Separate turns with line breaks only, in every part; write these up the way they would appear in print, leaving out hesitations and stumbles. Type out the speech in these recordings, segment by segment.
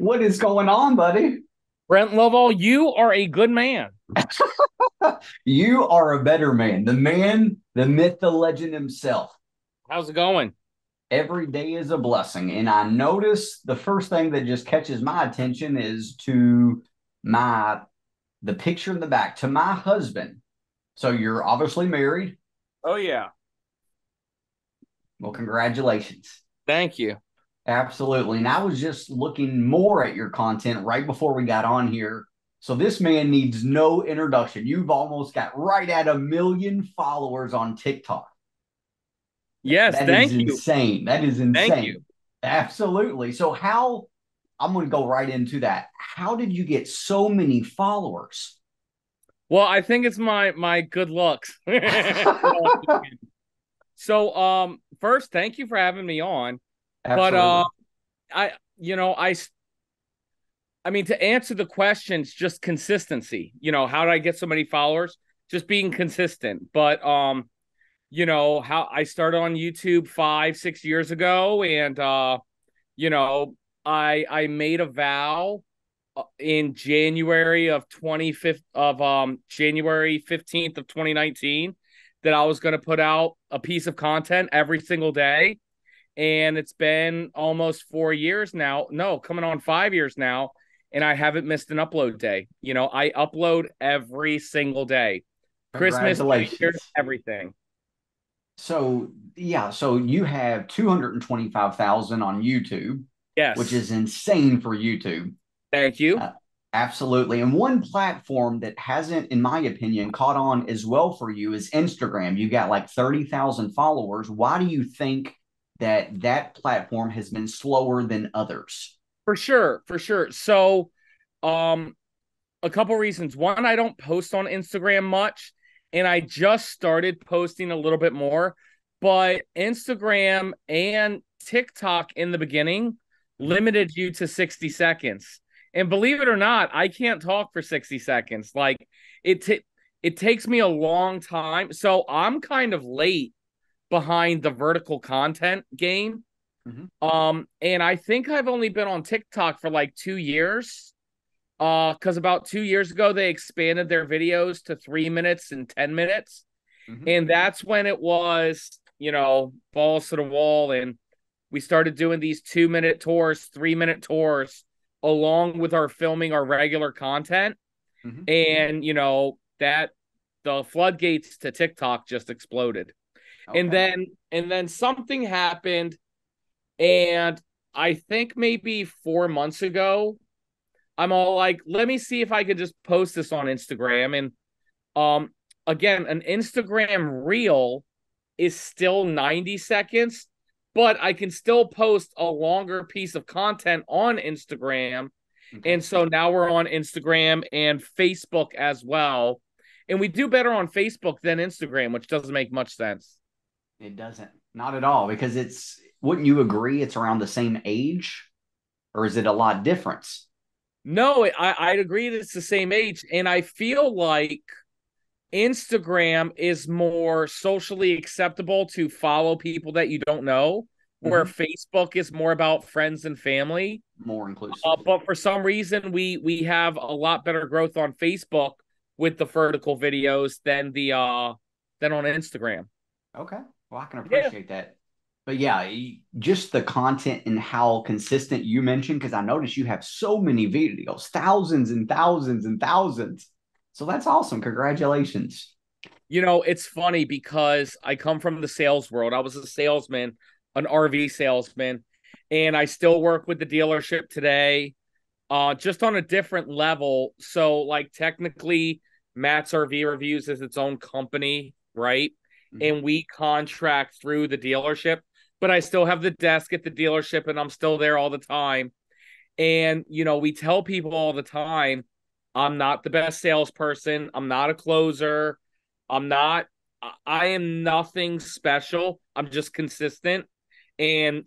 What is going on, buddy?
Brent Lovell, you are a good man.
You are a better man, the myth, the legend himself.
How's it going?
Every day is a blessing. And I notice the first thing that just catches my attention is to my the picture in the back to my husband. So you're obviously married.
Oh, yeah.
Well, congratulations.
Thank you.
Absolutely. And I was just looking more at your content right before we got on here. So this man needs no introduction. You've almost got right at 1 million followers on TikTok.
Yes,
That is
thank you.
insane. That is
Thank you.
insane. Absolutely. So how I'm going to go right into that. How did you get so many followers?
Well, I think it's my good looks. So, first, thank you for having me on. But
Absolutely.
I, you know, I mean, to answer the questions, just consistency. How did I get so many followers? Just being consistent. But how I started on YouTube 5, 6 years ago, and you know, I made a vow in January of 25th of January 15th of 2019 that I was going to put out a piece of content every single day. And it's been almost 4 years now. No, coming on 5 years now. And I haven't missed an upload day. I upload every single day. Christmas, New Year's,
Congratulations.
everything.
So, yeah, so you have 225,000 on YouTube, which
Yes.
is insane for YouTube.
Thank you.
Uh, Absolutely. And one platform that hasn't, in my opinion, caught on as well for you is Instagram. You got like 30,000 followers. Why do you think that platform has been slower than others?
For sure, for sure. So, um, a couple reasons. One, I don't post on Instagram much, and I just started posting a little bit more. But Instagram and TikTok in the beginning
Mhm.
limited you to 60 seconds. And believe it or not, I can't talk for 60 seconds. Like it t- it takes me a long time. So I'm kind of late behind the vertical content game.
Mhm.
And I think I've only been on TikTok for like 2 years. Because about 2 years ago they expanded their videos to 3 minutes and 10 minutes.
Mhm.
And that's when it was, balls to the wall. And we started doing these 2 minute tours, 3 minute tours, along with our filming our regular content.
Mhm.
And, that the floodgates to TikTok just exploded. And
Okay.
then and then something happened, and I think maybe 4 months ago, I'm all like, let me see if I could just post this on Instagram. And um again, an Instagram reel is still 90 seconds, but I can still post a longer piece of content on Instagram.
Okay.
And so now we're on Instagram and Facebook as well. And we do better on Facebook than Instagram, which doesn't make much sense.
It doesn't. Not at all, because wouldn't you agree it's around the same age, or is it a lot difference?
No, I'd agree that it's the same age. And I feel like Instagram is more socially acceptable to follow people that you don't know, where
Mhm.
Facebook is more about friends and family.
More inclusive.
But for some reason, we have a lot better growth on Facebook with the vertical videos than on Instagram.
Okay. Well, I can
Yeah.
appreciate that. But yeah, just the content and how consistent you mentioned, because I noticed you have so many videos, thousands and thousands and thousands. So that's awesome. Congratulations.
It's funny because I come from the sales world. I was a salesman, an RV salesman, and I still work with the dealership today, just on a different level. So, like, technically, Matt's RV Reviews is its own company, right?
Mhm.
And we contract through the dealership, but I still have the desk at the dealership and I'm still there all the time. And, we tell people all the time, I'm not the best salesperson. I'm not a closer. I'm not, I am nothing special. I'm just consistent. And,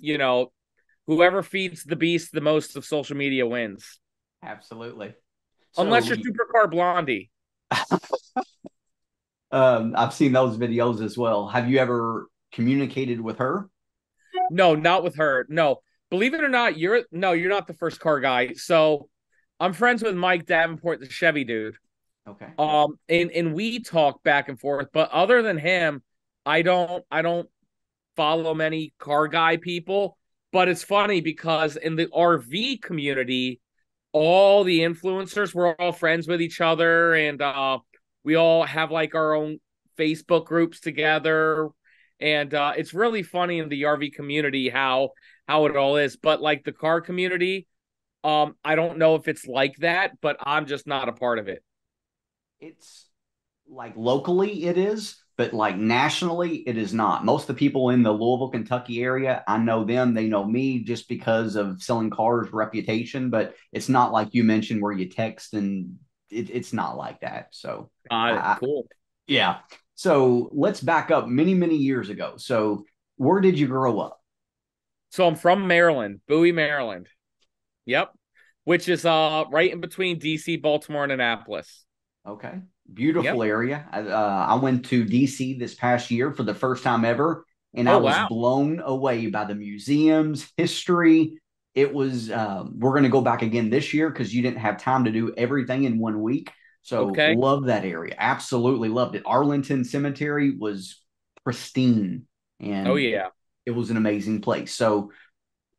whoever feeds the beast the most of social media wins.
Absolutely.
Unless
So
you're Supercar Blondie.
I've seen those videos as well. Have you ever communicated with her?
No, not with her. No. believe it or not, you're not the first car guy. So I'm friends with Mike Davenport, the Chevy dude.
Okay.
And we talk back and forth, but other than him, I don't follow many car guy people. But it's funny because in the RV community, all the influencers, we're all friends with each other, and we all have like our own Facebook groups together. And it's really funny in the RV community how it all is. But like the car community, I don't know if it's like that, but I'm just not a part of it.
It's like locally it is, but like nationally it is not. Most of the people in the Louisville, Kentucky area, I know them, they know me just because of selling cars reputation, but it's not like you mentioned where you text and it's not like that. So
Got it.
I
Cool.
yeah. So let's back up many, many years ago. So where did you grow up?
So I'm from Maryland, Bowie, Maryland. Yep. Which is right in between DC, Baltimore, and Annapolis.
Okay.
Yep.
Beautiful area. I went to DC this past year for the first time ever, and I
Oh
was
wow.
blown away by the museums, history. It was, we're going to go back again this year because you didn't have time to do everything in 1 week. So,
Okay.
love that area. Absolutely loved it. Arlington Cemetery was pristine,
Oh
and
yeah.
it was an amazing place. So,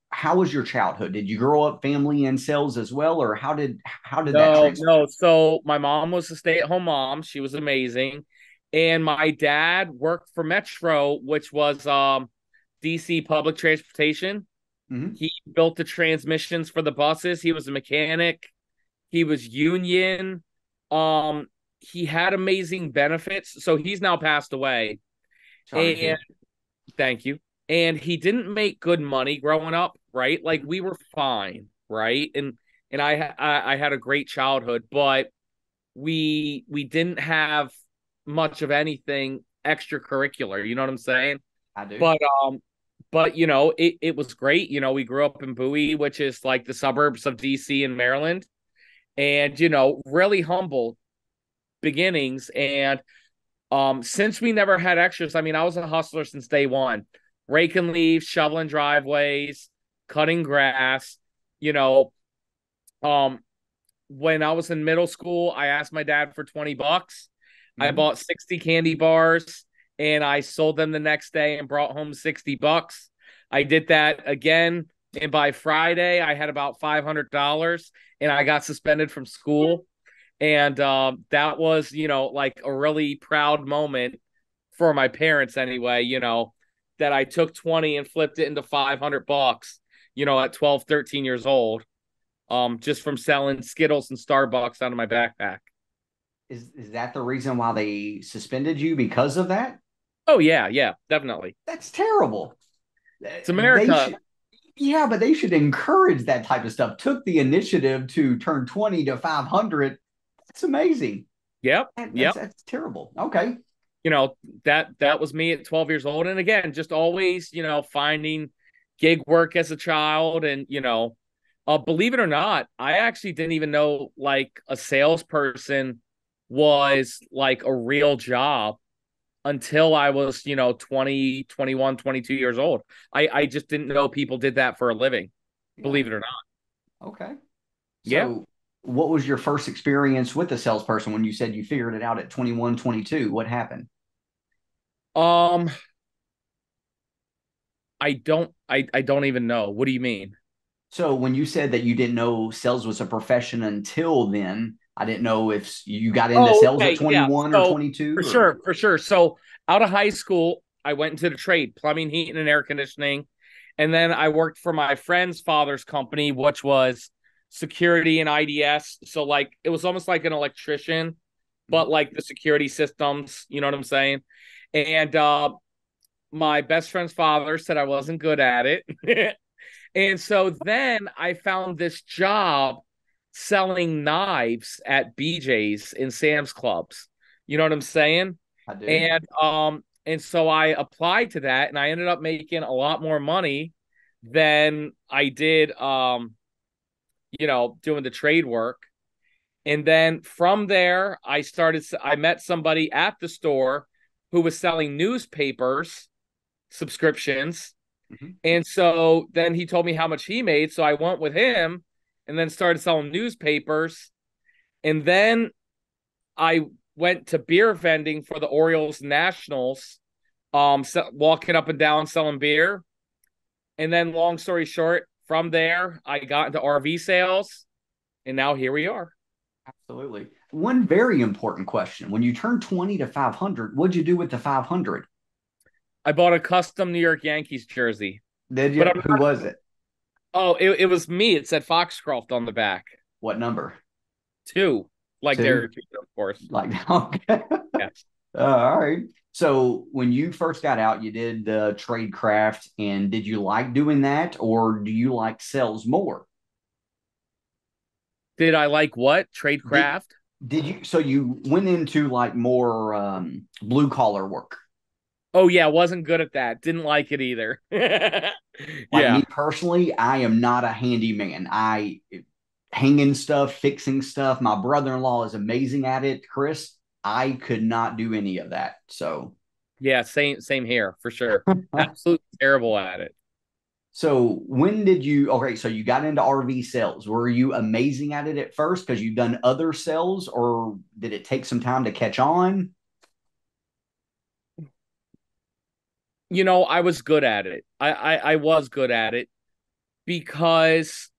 how was your childhood? Did you grow up family in sales as well, or how did that
No,
transpire?
no. So my mom was a stay-at-home mom. She was amazing. And my dad worked for Metro, which was DC public transportation.
Mm-hmm.
He built the transmissions for the buses. He was a mechanic. He was union. Um, he had amazing benefits. So he's now passed away.
Sorry to
And
hear.
thank you. And he didn't make good money growing up, right? Like
Mhm.
we were fine, right? And I had a great childhood, but we didn't have much of anything extracurricular. You know what I'm saying?
I do.
But it was great. We grew up in Bowie, which is like the suburbs of DC and Maryland, and really humble beginnings. And since we never had extras, I mean, I was a hustler since day one, raking leaves, shoveling driveways, cutting grass. You know, um, when I was in middle school, I asked my dad for $20. I
Mm-hmm.
bought 60 candy bars and I sold them the next day and brought home $60. I did that again. And by Friday, I had about $500 and I got suspended from school. And that was, like a really proud moment for my parents anyway, that I took 20 and flipped it into $500, at 12, 13 years old, just from selling Skittles and Starbucks out of my backpack.
Is that the reason why they suspended you because of that?
Oh yeah, yeah, definitely.
That's terrible.
It's
They
America.
should, yeah, but they should encourage that type of stuff. Took the initiative to turn 20 to 500. That's amazing.
Yep,
That's
yep.
that's terrible. Okay.
You know, that was me at 12 years old. And again, just always, finding gig work as a child. And, believe it or not, I actually didn't even know like a salesperson was like a real job until I was, 20, 21, 22 years old. I just didn't know people did that for a living,
Yeah.
believe it or not.
Okay.
Yeah.
So, what was your first experience with a salesperson when you said you figured it out at 21, 22? What happened?
Um, I don't even know. What do you mean?
So, when you said that you didn't know sales was a profession until then, I didn't know if you got into
Oh,
sales at
okay. Yeah.
21 or
So for
22 or.
sure, for sure. So out of high school, I went into the trade, plumbing, heating, and air conditioning. And then I worked for my friend's father's company, which was security and IDS. So like it was almost like an electrician, but
Mhm.
like the security systems, you know what I'm saying? And my best friend's father said I wasn't good at it. And so then I found this job selling knives at BJ's in Sam's Clubs. You know what I'm saying?
I do.
And so I applied to that and I ended up making a lot more money than I did doing the trade work. And then from there I met somebody at the store who was selling newspapers subscriptions,
Mm-hmm.
And so then he told me how much he made. So I went with him and then started selling newspapers. And then I went to beer vending for the Orioles Nationals, walking up and down selling beer. And then, long story short, from there, I got into RV sales. And now here we are.
Absolutely. One very important question. When you turn 20 to 500, what'd you do with the 500?
I bought a custom New York Yankees jersey,
Did
but
you?
I'm
Who was it?
it was me. It said Foxcroft on the back.
What number?
Two, like
Two?
Derek Jeter, of course.
Like, okay.
Yes.
All right. So when you first got out, you did the trade craft, and did you like doing that, or do you like sales more?
Did I like what?
Did
Tradecraft?
did you? So you went into like more blue collar work.
Oh yeah, wasn't good at that. Didn't like it either.
Like me
Yeah.
personally, I am not a handyman. I hanging stuff, fixing stuff. My brother-in-law is amazing at it, Chris. I could not do any of that. So
Yeah, same here for sure. Absolutely terrible at it.
So when did you okay, so you got into RV sales. Were you amazing at it at first because you've done other sales, or did it take some time to catch on?
I was good at it. I was good at it because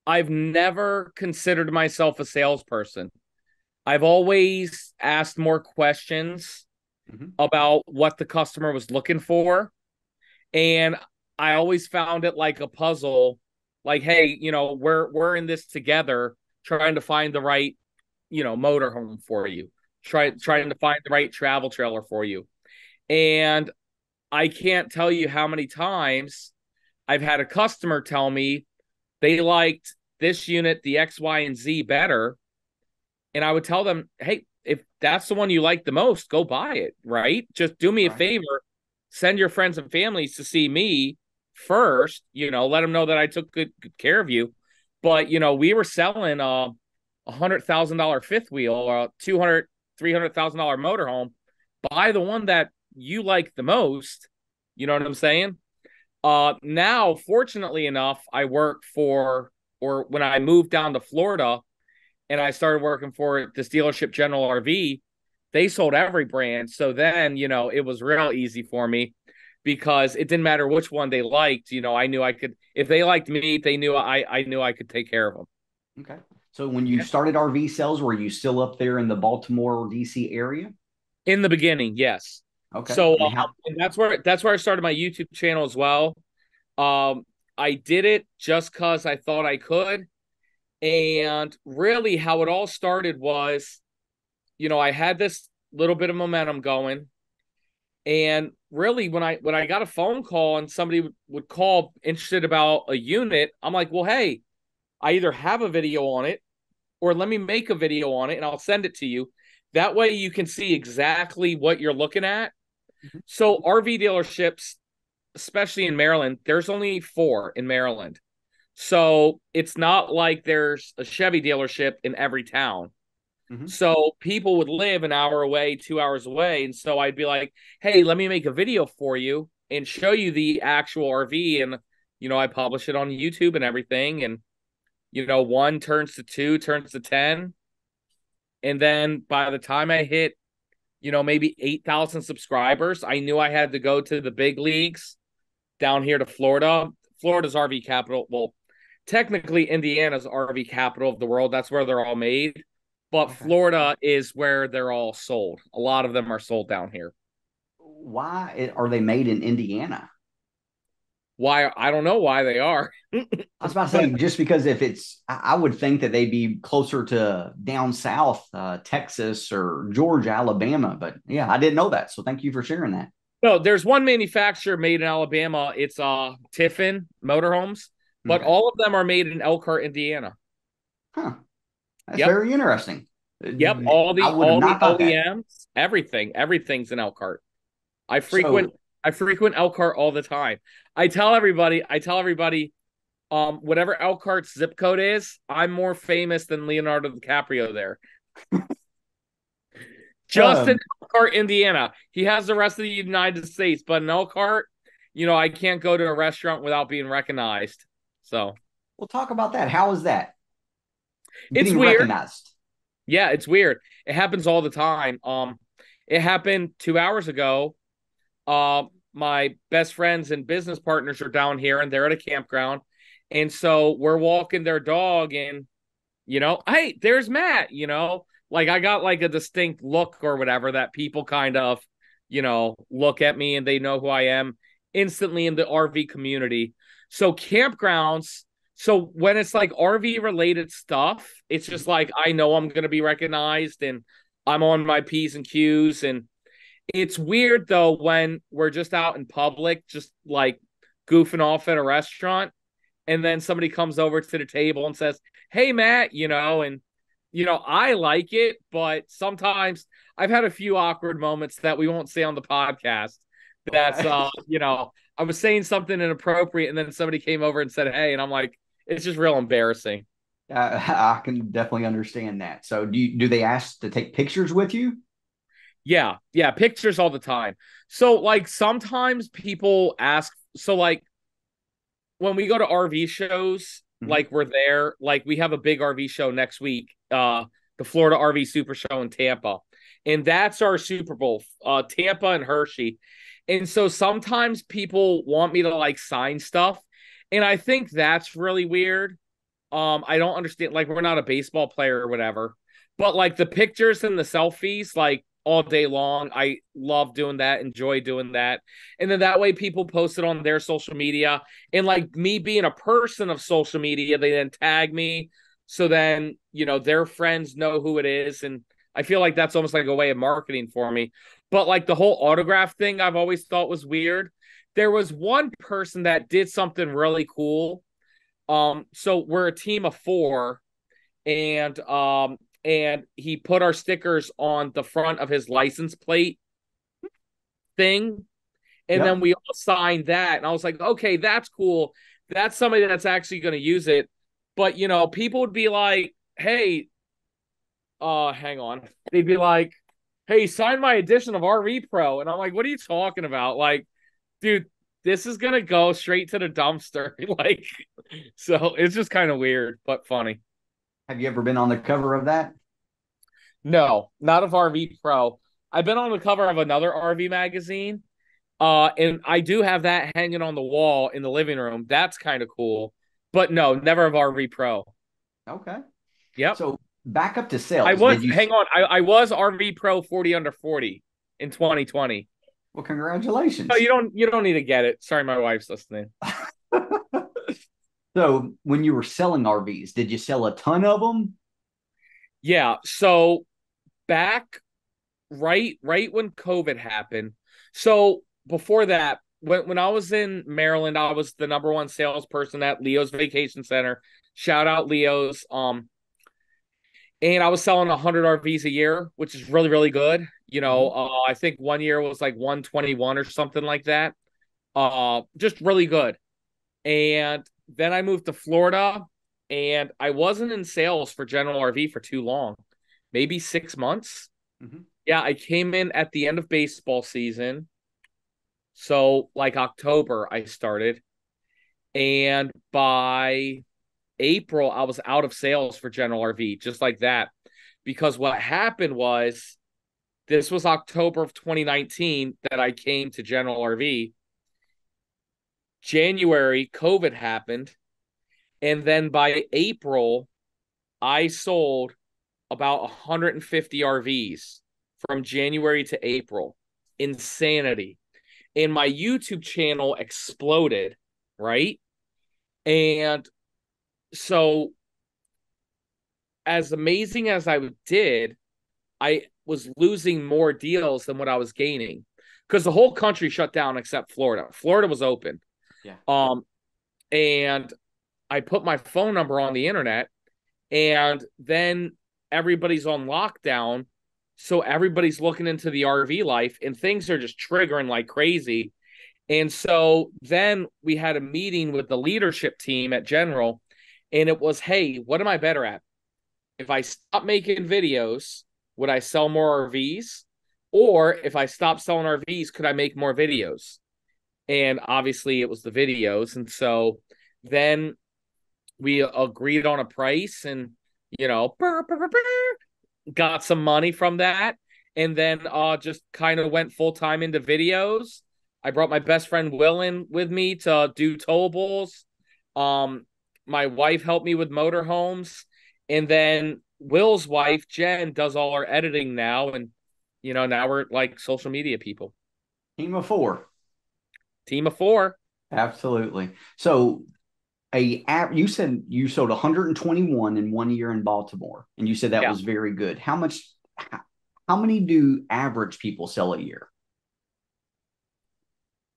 I've never considered myself a salesperson. I've always asked more questions
Mhm.
about what the customer was looking for. And I always found it like a puzzle. Like, hey, we're in this together, trying to find the right, motorhome for you. Trying
Absolutely.
to find the right travel trailer for you. And I can't tell you how many times I've had a customer tell me they liked this unit, the X, Y, and Z better. And I would tell them, hey, if that's the one you like the most, go buy it, right? Just do me a
Right.
favor, send your friends and families to see me first, let them know that I took good care of you. But, we were selling $100,000 fifth wheel or a 200, $300,000 motorhome. Buy the one that you like the most. You know what I'm saying? Now, fortunately enough, or when I moved down to Florida, and I started working for this dealership, General RV, they sold every brand. So then, it was real easy for me because it didn't matter which one they liked. I knew I could, if they liked me, they knew I knew I could take care of them.
Okay. So when you
Yeah.
started RV sales, were you still up there in the Baltimore, DC area?
In the beginning, yes.
Okay.
So
And how
and that's where I started my YouTube channel as well. Um, I did it just because I thought I could. And really, how it all started was, I had this little bit of momentum going. And really, when I got a phone call and somebody would call interested about a unit, I'm like, well, hey, I either have a video on it or let me make a video on it and I'll send it to you. That way you can see exactly what you're looking at.
Mhm.
So RV dealerships, especially in Maryland, there's only 4 in Maryland. So it's not like there's a Chevy dealership in every town.
Mhm.
So people would live an hour away, 2 hours away. And so I'd be like, hey, let me make a video for you and show you the actual RV. And, I publish it on YouTube and everything. And, one turns to two, turns to 10. And then by the time I hit, maybe 8,000 subscribers, I knew I had to go to the big leagues down here to Florida. Florida's RV capital. Well, technically, Indiana's RV capital of the world. That's where they're all made. But
Okay.
Florida is where they're all sold. A lot of them are sold down here.
Why are they made in Indiana?
Why? I don't know why they are.
I was about to
But
say, just because if it's, I would think that they'd be closer to down south, Texas or Georgia, Alabama. But yeah, I didn't know that. So thank you for sharing that.
no, there's one manufacturer made in Alabama. It's Tiffin Motorhomes, but
Okay.
all of them are made in Elkhart, Indiana.
Huh. That's
Yep.
very interesting.
Yep. All
I
the
would have
all the
not thought that.
OEMs, everything's in Elkhart. I frequent
So,
I frequent Elkhart all the time. I tell everybody, whatever Elkhart's zip code is, I'm more famous than Leonardo DiCaprio there. Just in
um,
Elkhart, Indiana. He has the rest of the United States, but in Elkhart, I can't go to a restaurant without being recognized. So
We'll talk about that. How is that?
it's
Getting
weird.
recognized.
Yeah, it's weird. It happens all the time. It happened 2 hours ago. My best friends and business partners are down here and they're at a campground. And so we're walking their dog and, hey, there's Matt, like I got like a distinct look or whatever that people kind of, look at me and they know who I am instantly in the RV community. So campgrounds, so when it's like RV related stuff, it's just like I know I'm going to be recognized and I'm on my P's and Q's. And it's weird though when we're just out in public, just like goofing off at a restaurant, and then somebody comes over to the table and says, "Hey, Matt," and I like it, but sometimes I've had a few awkward moments that we won't say on the podcast. That's
Okay.
I was saying something inappropriate, and then somebody came over and said, "Hey," and I'm like, it's just real embarrassing.
I can definitely understand that. So do they ask to take pictures with you?
Yeah, yeah, pictures all the time. So like sometimes people ask, so like when we go to RV shows,
Mhm.
like we're there, like we have a big RV show next week, the Florida RV Super Show in Tampa. And that's our Super Bowl, Tampa and Hershey. And so sometimes people want me to like sign stuff. And I think that's really weird. I don't understand. Like, we're not a baseball player or whatever, but like the pictures and the selfies, like all day long, I love doing that, enjoy doing that. And then that way people post it on their social media. And like me being a person of social media, they then tag me. So then, their friends know who it is. And I feel like that's almost like a way of marketing for me. But like the whole autograph thing, I've always thought was weird. There was one person that did something really cool. So we're a team of four, and he put our stickers on the front of his license plate thing, and then
Yep.
we all signed that. And I was like, okay, that's cool. That's somebody that's actually going to use it. But people would be like, hey, hang on. They'd be like, hey, sign my edition of RV Pro. And I'm like, what are you talking about? Like, dude, this is gonna go straight to the dumpster. Like, so it's just kind of weird, but funny.
Have you ever been on the cover of that?
No, not of RV Pro. I've been on the cover of another RV magazine. And I do have that hanging on the wall in the living room. That's kind of cool. But no, never of RV Pro.
Okay.
Yep.
So back up to
I
sales.
was hang on. I was RV Pro 40 under 40 in 2020.
Well,
Oh,
congratulations.
you don't need to get it. Sorry, my wife's listening.
So when you were selling RVs, did you sell a ton of them?
Yeah. So back right when COVID happened. So before that, when I was in Maryland, I was the number one salesperson at Leo's Vacation Center. Shout out Leo's. And I was selling 100 RVs a year, which is really really good.
Mhm.
I think one year was like 121 or something like that. Just really good. And then I moved to Florida, and I wasn't in sales for General RV for too long, maybe 6 months.
Mhm.
Yeah, I came in at the end of baseball season. So, like October, I started. And by April, I was out of sales for General RV, just like that. Because what happened was this was October of 2019 that I came to General RV. January, COVID happened. And then by April, I sold about 150 RVs from January to April. Insanity. And my YouTube channel exploded, right? And so, as amazing as I did, I was losing more deals than what I was gaining because the whole country shut down except Florida. Florida was open.
Yeah.
Um, and I put my phone number on the internet, and then everybody's on lockdown. So everybody's looking into the RV life, and things are just triggering like crazy. And so then we had a meeting with the leadership team at General, and it was, hey, what am I better at? If I stop making videos, would I sell more RVs? Or if I stop selling RVs, could I make more videos? And obviously it was the videos. And so then we agreed on a price and, got some money from that. And then just kind of went full time into videos. I brought my best friend Will in with me to do towables. Um, my wife helped me with motorhomes. And then Will's wife, Jen, does all our editing now. And, now we're like social media people.
Team of four.
Team of four.
Absolutely. So you said you sold 121 in 1 year in Baltimore, and you said that
Yeah.
was very good. How many do average people sell a year?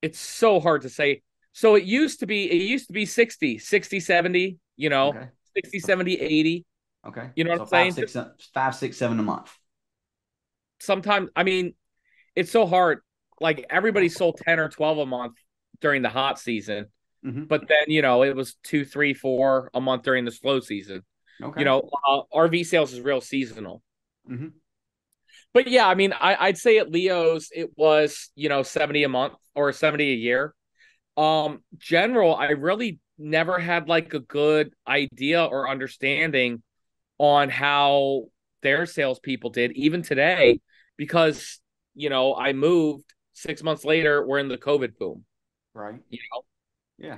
It's so hard to say. So it used to be 60, 70,
Okay.
60, 70, 80.
Okay.
You know what
So
I'm saying? Just
5, 6, 7 a month.
sometimes, I mean, it's so hard. Like everybody sold 10 or 12 a month during the hot season,
Mm-hmm.
but then, it was 2, 3, 4 a month during the slow season.
Okay.
RV sales is real seasonal.
Mm-hmm.
But yeah, I mean, I'd say at Leo's it was, 70 a month or 70 a year. General, I really never had like a good idea or understanding on how their salespeople did, even today, because I moved 6 months later, we're in the COVID boom,
Right.
you know.
Yeah.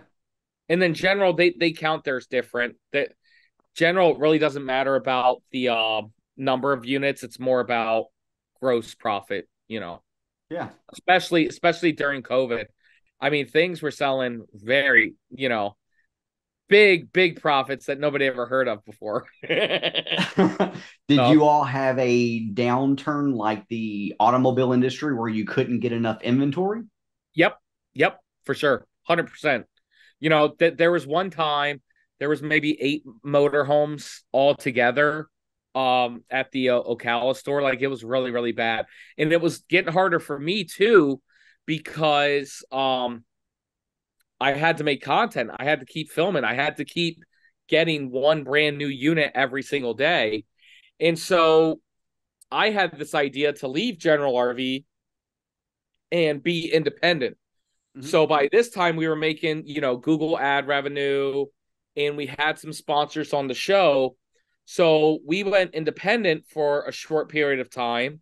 And then general, they count theirs different. That general really doesn't matter about the number of units, it's more about gross profit,
Yeah.
especially during COVID. I mean, things were selling very, big profits that nobody ever heard of before.
Did
So,
you all have a downturn like the automobile industry where you couldn't get enough inventory?
yep, yep, for sure, 100%. That there was one time there was maybe 8 motorhomes all together at the Ocala store. Like it was really really bad, and it was getting harder for me too because I had to make content. I had to keep filming. I had to keep getting one brand new unit every single day. And so I had this idea to leave General RV and be independent.
Mm-hmm.
So by this time, we were making, Google ad revenue and we had some sponsors on the show. So we went independent for a short period of time.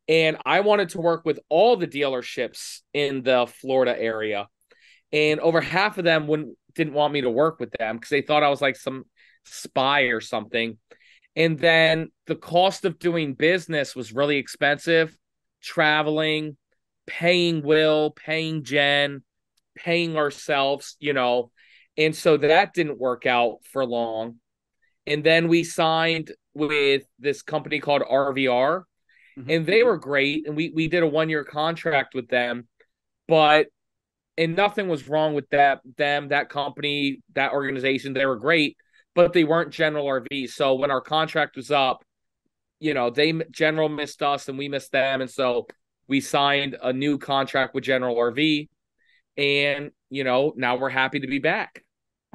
And I wanted to work with all the dealerships in the Florida area. And over half of them didn't want me to work with them because they thought I was like some spy or something. And then the cost of doing business was really expensive, traveling, paying Will, paying Jen, paying ourselves. And so that didn't work out for long. And then we signed with this company called RVR,
Mm-hmm.
and they were great. And we did a 1 year contract with them, but and nothing was wrong with that company, that organization. They were great, but they weren't General RV. So when our contract was up, they General missed us and we missed them, and so we signed a new contract with General RV, and now we're happy to be back.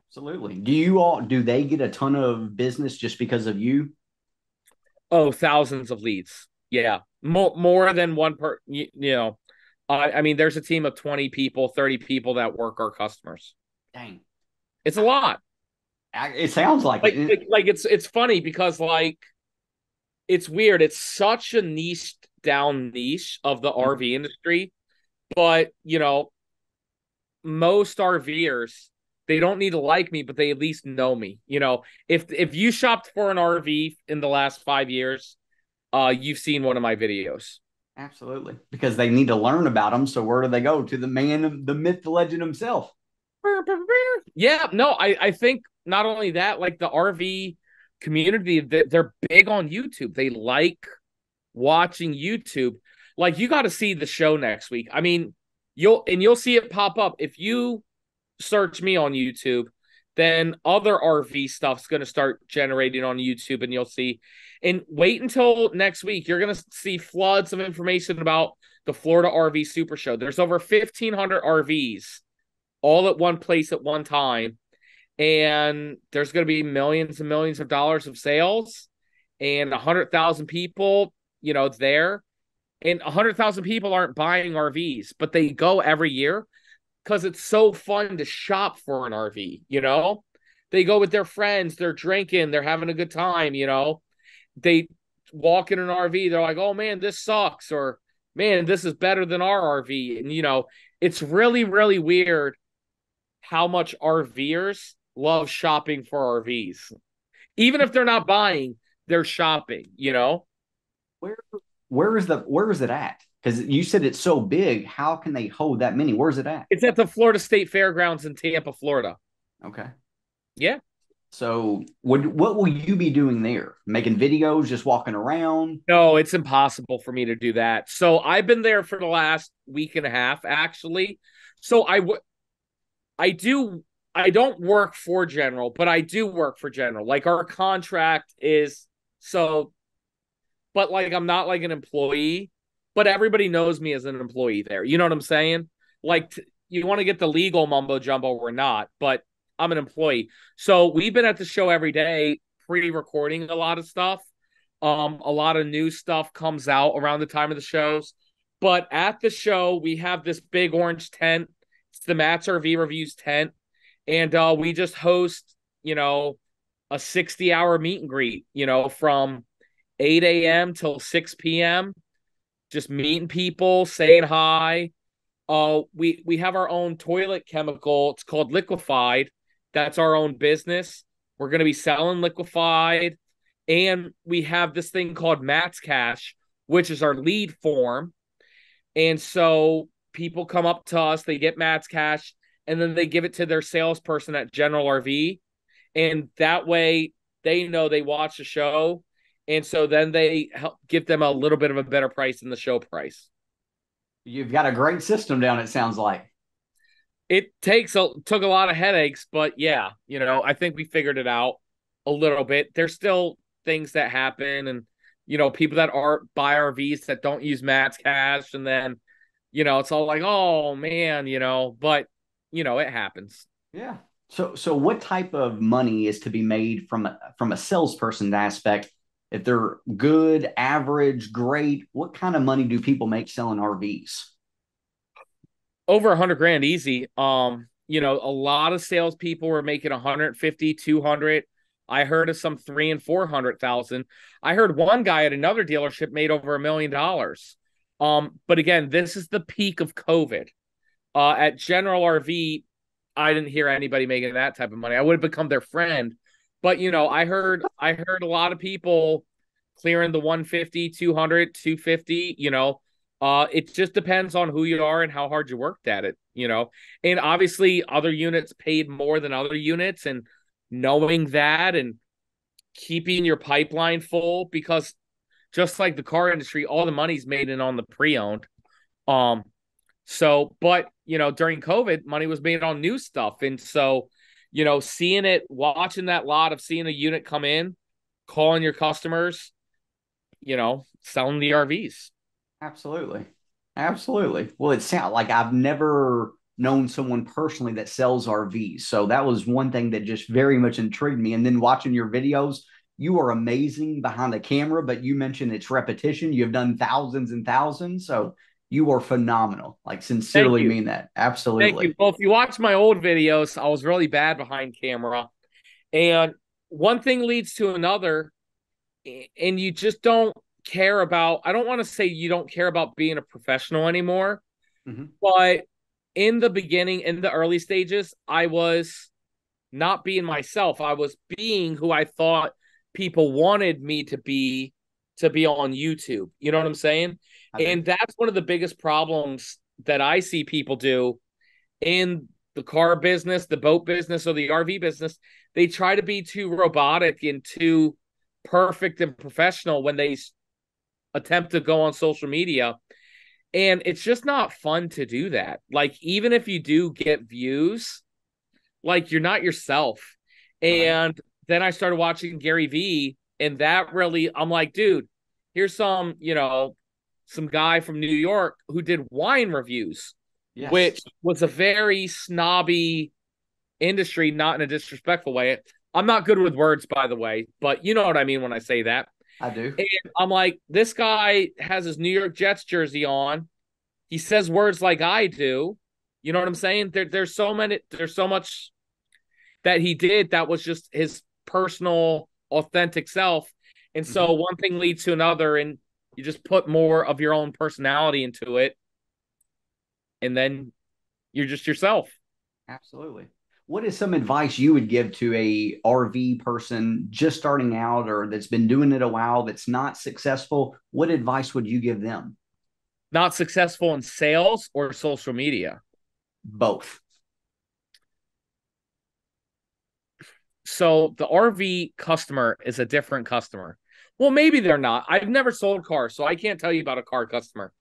Absolutely. Do they get a ton of business just because of you?
Oh, thousands of leads. Yeah, more than one per. I mean, there's a team of 20 people, 30 people that work our customers.
Dang.
It's a lot.
It sounds like
Like,
it.
like, like it's funny because like it's weird. It's such a niche down niche of the
Mhm.
RV industry, but most RVers they don't need to like me, but they at least know me. If you shopped for an RV in the last 5 years, you've seen one of my videos.
Absolutely. Because they need to learn about them. So where do they go? To the man, the myth, the legend himself.
Yeah, no, I think not only that, like the RV community, they're big on YouTube. They like watching YouTube. Like you got to see the show next week. I mean, you'll see it pop up if you search me on YouTube. Then other RV stuff's going to start generating on YouTube, and you'll see. And wait until next week. You're going to see floods of information about the Florida RV Super Show. There's over 1,500 RVs all at one place at one time, and there's going to be millions and millions of dollars of sales, and 100,000 people, there, and 100,000 people aren't buying RVs, but they go every year. because it's so fun to shop for an RV, you know? They go with their friends, they're drinking, they're having a good time, you know? They walk in an RV, they're like, oh man, this sucks, or man, this is better than our RV. And, you know, it's really, really weird how much RVers love shopping for RVs. Even if they're not buying, they're shopping, you know?
Where where is it at? Because you said it's so big. How can they hold that many? Where's it at?
It's at the Florida State Fairgrounds in Tampa, Florida.
Okay.
Yeah.
So what will you be doing there? Making videos, just walking around?
No, it's impossible for me to do that. So I've been there for the last week and a half, actually. So I do I don't work for General, but I do work for General. Like our contract is so, but like I'm not like an employee, but everybody knows me as an employee there. You know what I'm saying? Like you want to get the legal mumbo jumbo, we're not, but I'm an employee. So we've been at the show every day, pre-recording a lot of stuff. A lot of new stuff comes out around the time of the shows. But at the show, we have this big orange tent. It's the Matt's RV Reviews tent. And we just host, you know, a 60-hour meet and greet, you know, from 8 a.m. till 6 p.m. Just meeting people, saying hi. We have our own toilet chemical. It's called Liquefied. That's our own business. We're going to be selling Liquefied. And we have this thing called Matt's Cash, which is our lead form. And so people come up to us, they get Matt's Cash, and then they give it to their salesperson at General RV. And that way they know they watch the show. And so then they help give them a little bit of a better price than the show price.
You've got a great system down, it sounds like.
It took a lot of headaches, but yeah, you know, I think we figured it out a little bit. There's still things that happen, and you know, people that are buy RVs that don't use Matt's Cash, and then you know, it's all like, oh man, you know, but you know, it happens.
Yeah. So what type of money is to be made from a salesperson aspect? If they're good, average, great, what kind of money do people make selling RVs?
Over 100 grand easy. You know, a lot of salespeople were making 150, 200. I heard of some 3 and 400,000. I heard one guy at another dealership made over $1 million. But again, this is the peak of COVID. At General RV, I didn't hear anybody making that type of money. I would have become their friend. But you know, I heard a lot of people clearing the 150, 200, 250, you know. It just depends on who you are and how hard you worked at it, you know. And obviously other units paid more than other units, and knowing that and keeping your pipeline full, because just like the car industry, all the money's made in on the pre-owned. Um so, but you know, during COVID, money was made on new stuff. And so, you know, seeing it, watching that lot of seeing a unit come in, calling your customers, you know, selling the RVs.
Absolutely. Absolutely. Well, it sounds like I've never known someone personally that sells RVs. So that was one thing that just very much intrigued me. And then watching your videos, you are amazing behind the camera, but you mentioned it's repetition. You have done thousands and thousands. So you are phenomenal. Like,
Thank
sincerely
you.
mean that.
Thank you.
Absolutely.
Well, if you watch my old videos, I was really bad behind camera. And one thing leads to another, and you just don't care about, I don't want to say you don't care about being a professional anymore,
Mhm.
but in the beginning, in the early stages, I was not being myself. I was being who I thought people wanted me to be on YouTube. You know what I'm saying?
I do.
And that's one of the biggest problems that I see people do in the car business, the boat business, or the RV business. They try to be too robotic and too perfect and professional when they attempt to go on social media. And it's just not fun to do that. Like, even if you do get views, like you're not yourself.
Right.
And then I started watching Gary Vee, and that really, I'm like, dude, here's some, you know, some guy from New York who did wine reviews,
Yes,
which was a very snobby industry, not in a disrespectful way. I'm not good with words, by the way, but you know what I mean when I say that.
I do.
And I'm like, this guy has his New York Jets jersey on. He says words like I do. You know what I'm saying? There's so much that he did that was just his personal, authentic self. And
Mm-hmm.
so one thing leads to another, and you just put more of your own personality into it, and then you're just yourself.
Absolutely. What is some advice you would give to a RV person just starting out or that's been doing it a while that's not successful? What advice would you give them?
Not successful in sales or social media.
Both.
So the RV customer is a different customer. Well, maybe they're not. I've never sold cars, so I can't tell you about a car customer.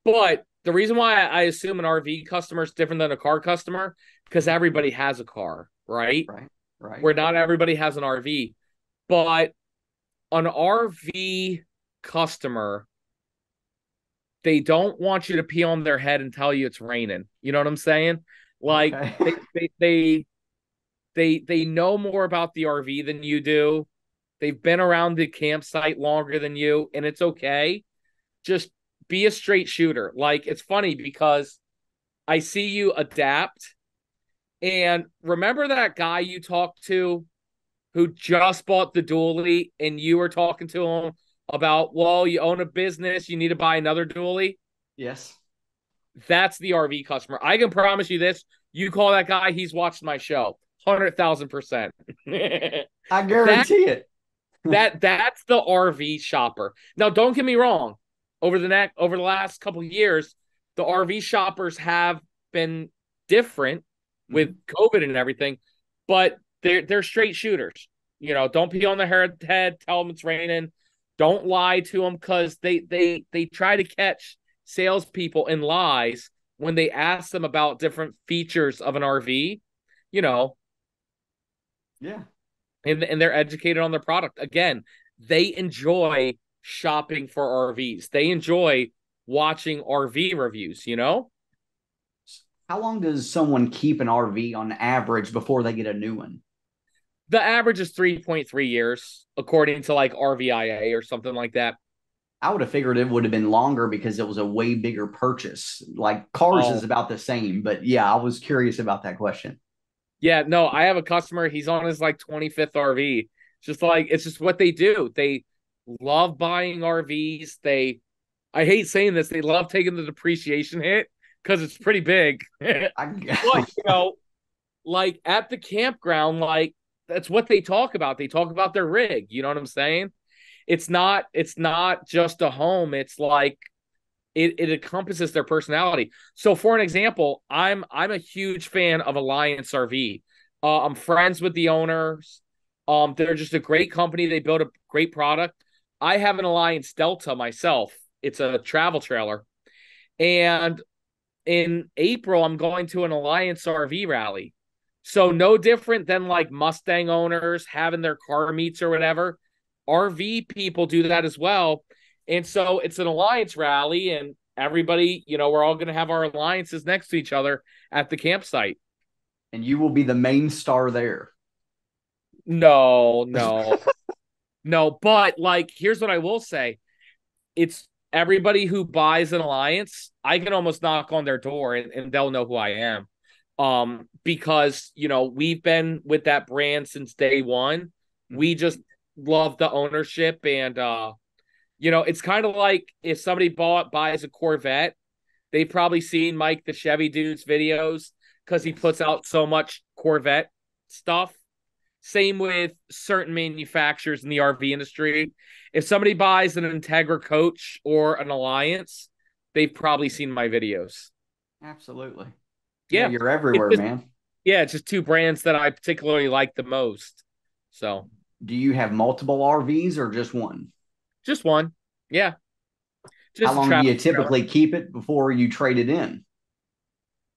But the reason why I assume an RV customer is different than a car customer, because everybody has a car, right?
Right. Right.
Where not everybody has an RV. But an RV customer, they don't want you to pee on their head and tell you it's raining. You know what I'm saying? Like
Okay.
they know more about the RV than you do. They've been around the campsite longer than you, and it's okay. Just be a straight shooter. Like, it's funny because I see you adapt. And remember that guy you talked to who just bought the dually, and you were talking to him about, well, you own a business, you need to buy another dually?
Yes.
That's the RV customer. I can promise you this. You call that guy, he's watched my show. 100,000%.
I
that
guarantee it.
that's the RV shopper. Now, don't get me wrong. Over the last couple of years, the RV shoppers have been different with
Mhm.
COVID and everything, but they're straight shooters. You know, don't pee on the head. Tell them it's raining. Don't lie to them, because they try to catch salespeople in lies when they ask them about different features of an RV. You know,
Yeah.
and they're educated on their product. Again, they enjoy shopping for RVs. They enjoy watching RV reviews, you know?
How long does someone keep an RV on average before they get a new one?
The average is 3.3 years, according to like RVIA or something like that.
I would have figured it would have been longer because it was a way bigger purchase. Like cars is
Oh,
about the same, but yeah, I was curious about that question.
yeah, no, I have a customer. He's on his like 25th RV. It's just what they do. They love buying RVs. I hate saying this, they love taking the depreciation hit because it's pretty big. But,
I,
like at the campground, like that's what they talk about. They talk about their rig. You know what I'm saying? It's not just a home. It's like it encompasses their personality. So for an example, I'm a huge fan of Alliance RV. I'm friends with the owners. They're just a great company. They build a great product. I have an Alliance Delta myself. It's a travel trailer. And in April, I'm going to an Alliance RV rally. So no different than like Mustang owners having their car meets or whatever. RV people do that as well. And so it's an Alliance rally, and everybody, we're all going to have our alliances next to each other at the campsite.
and you will be the main star there.
No, no, no. But like, here's what I will say: it's everybody who buys an alliance, I can almost knock on their door, and they'll know who I am. Because we've been with that brand since day one. We
Mhm.
just love the ownership, and it's kind of like if somebody buys a Corvette, they've probably seen Mike the Chevy dude's videos because he
Yes.
puts out so much Corvette stuff. Same with certain manufacturers in the RV industry. If somebody buys an Integra Coach or an Alliance, they've probably seen my videos.
Absolutely. Yeah,
Yeah.
you're
It's
everywhere,
just
man.
yeah, it's just two brands that I particularly like the most. So
Do you have multiple RVs or just one?
just one. Yeah.
How
Just a
long do
travel
you
trailer.
typically keep it before you trade it in?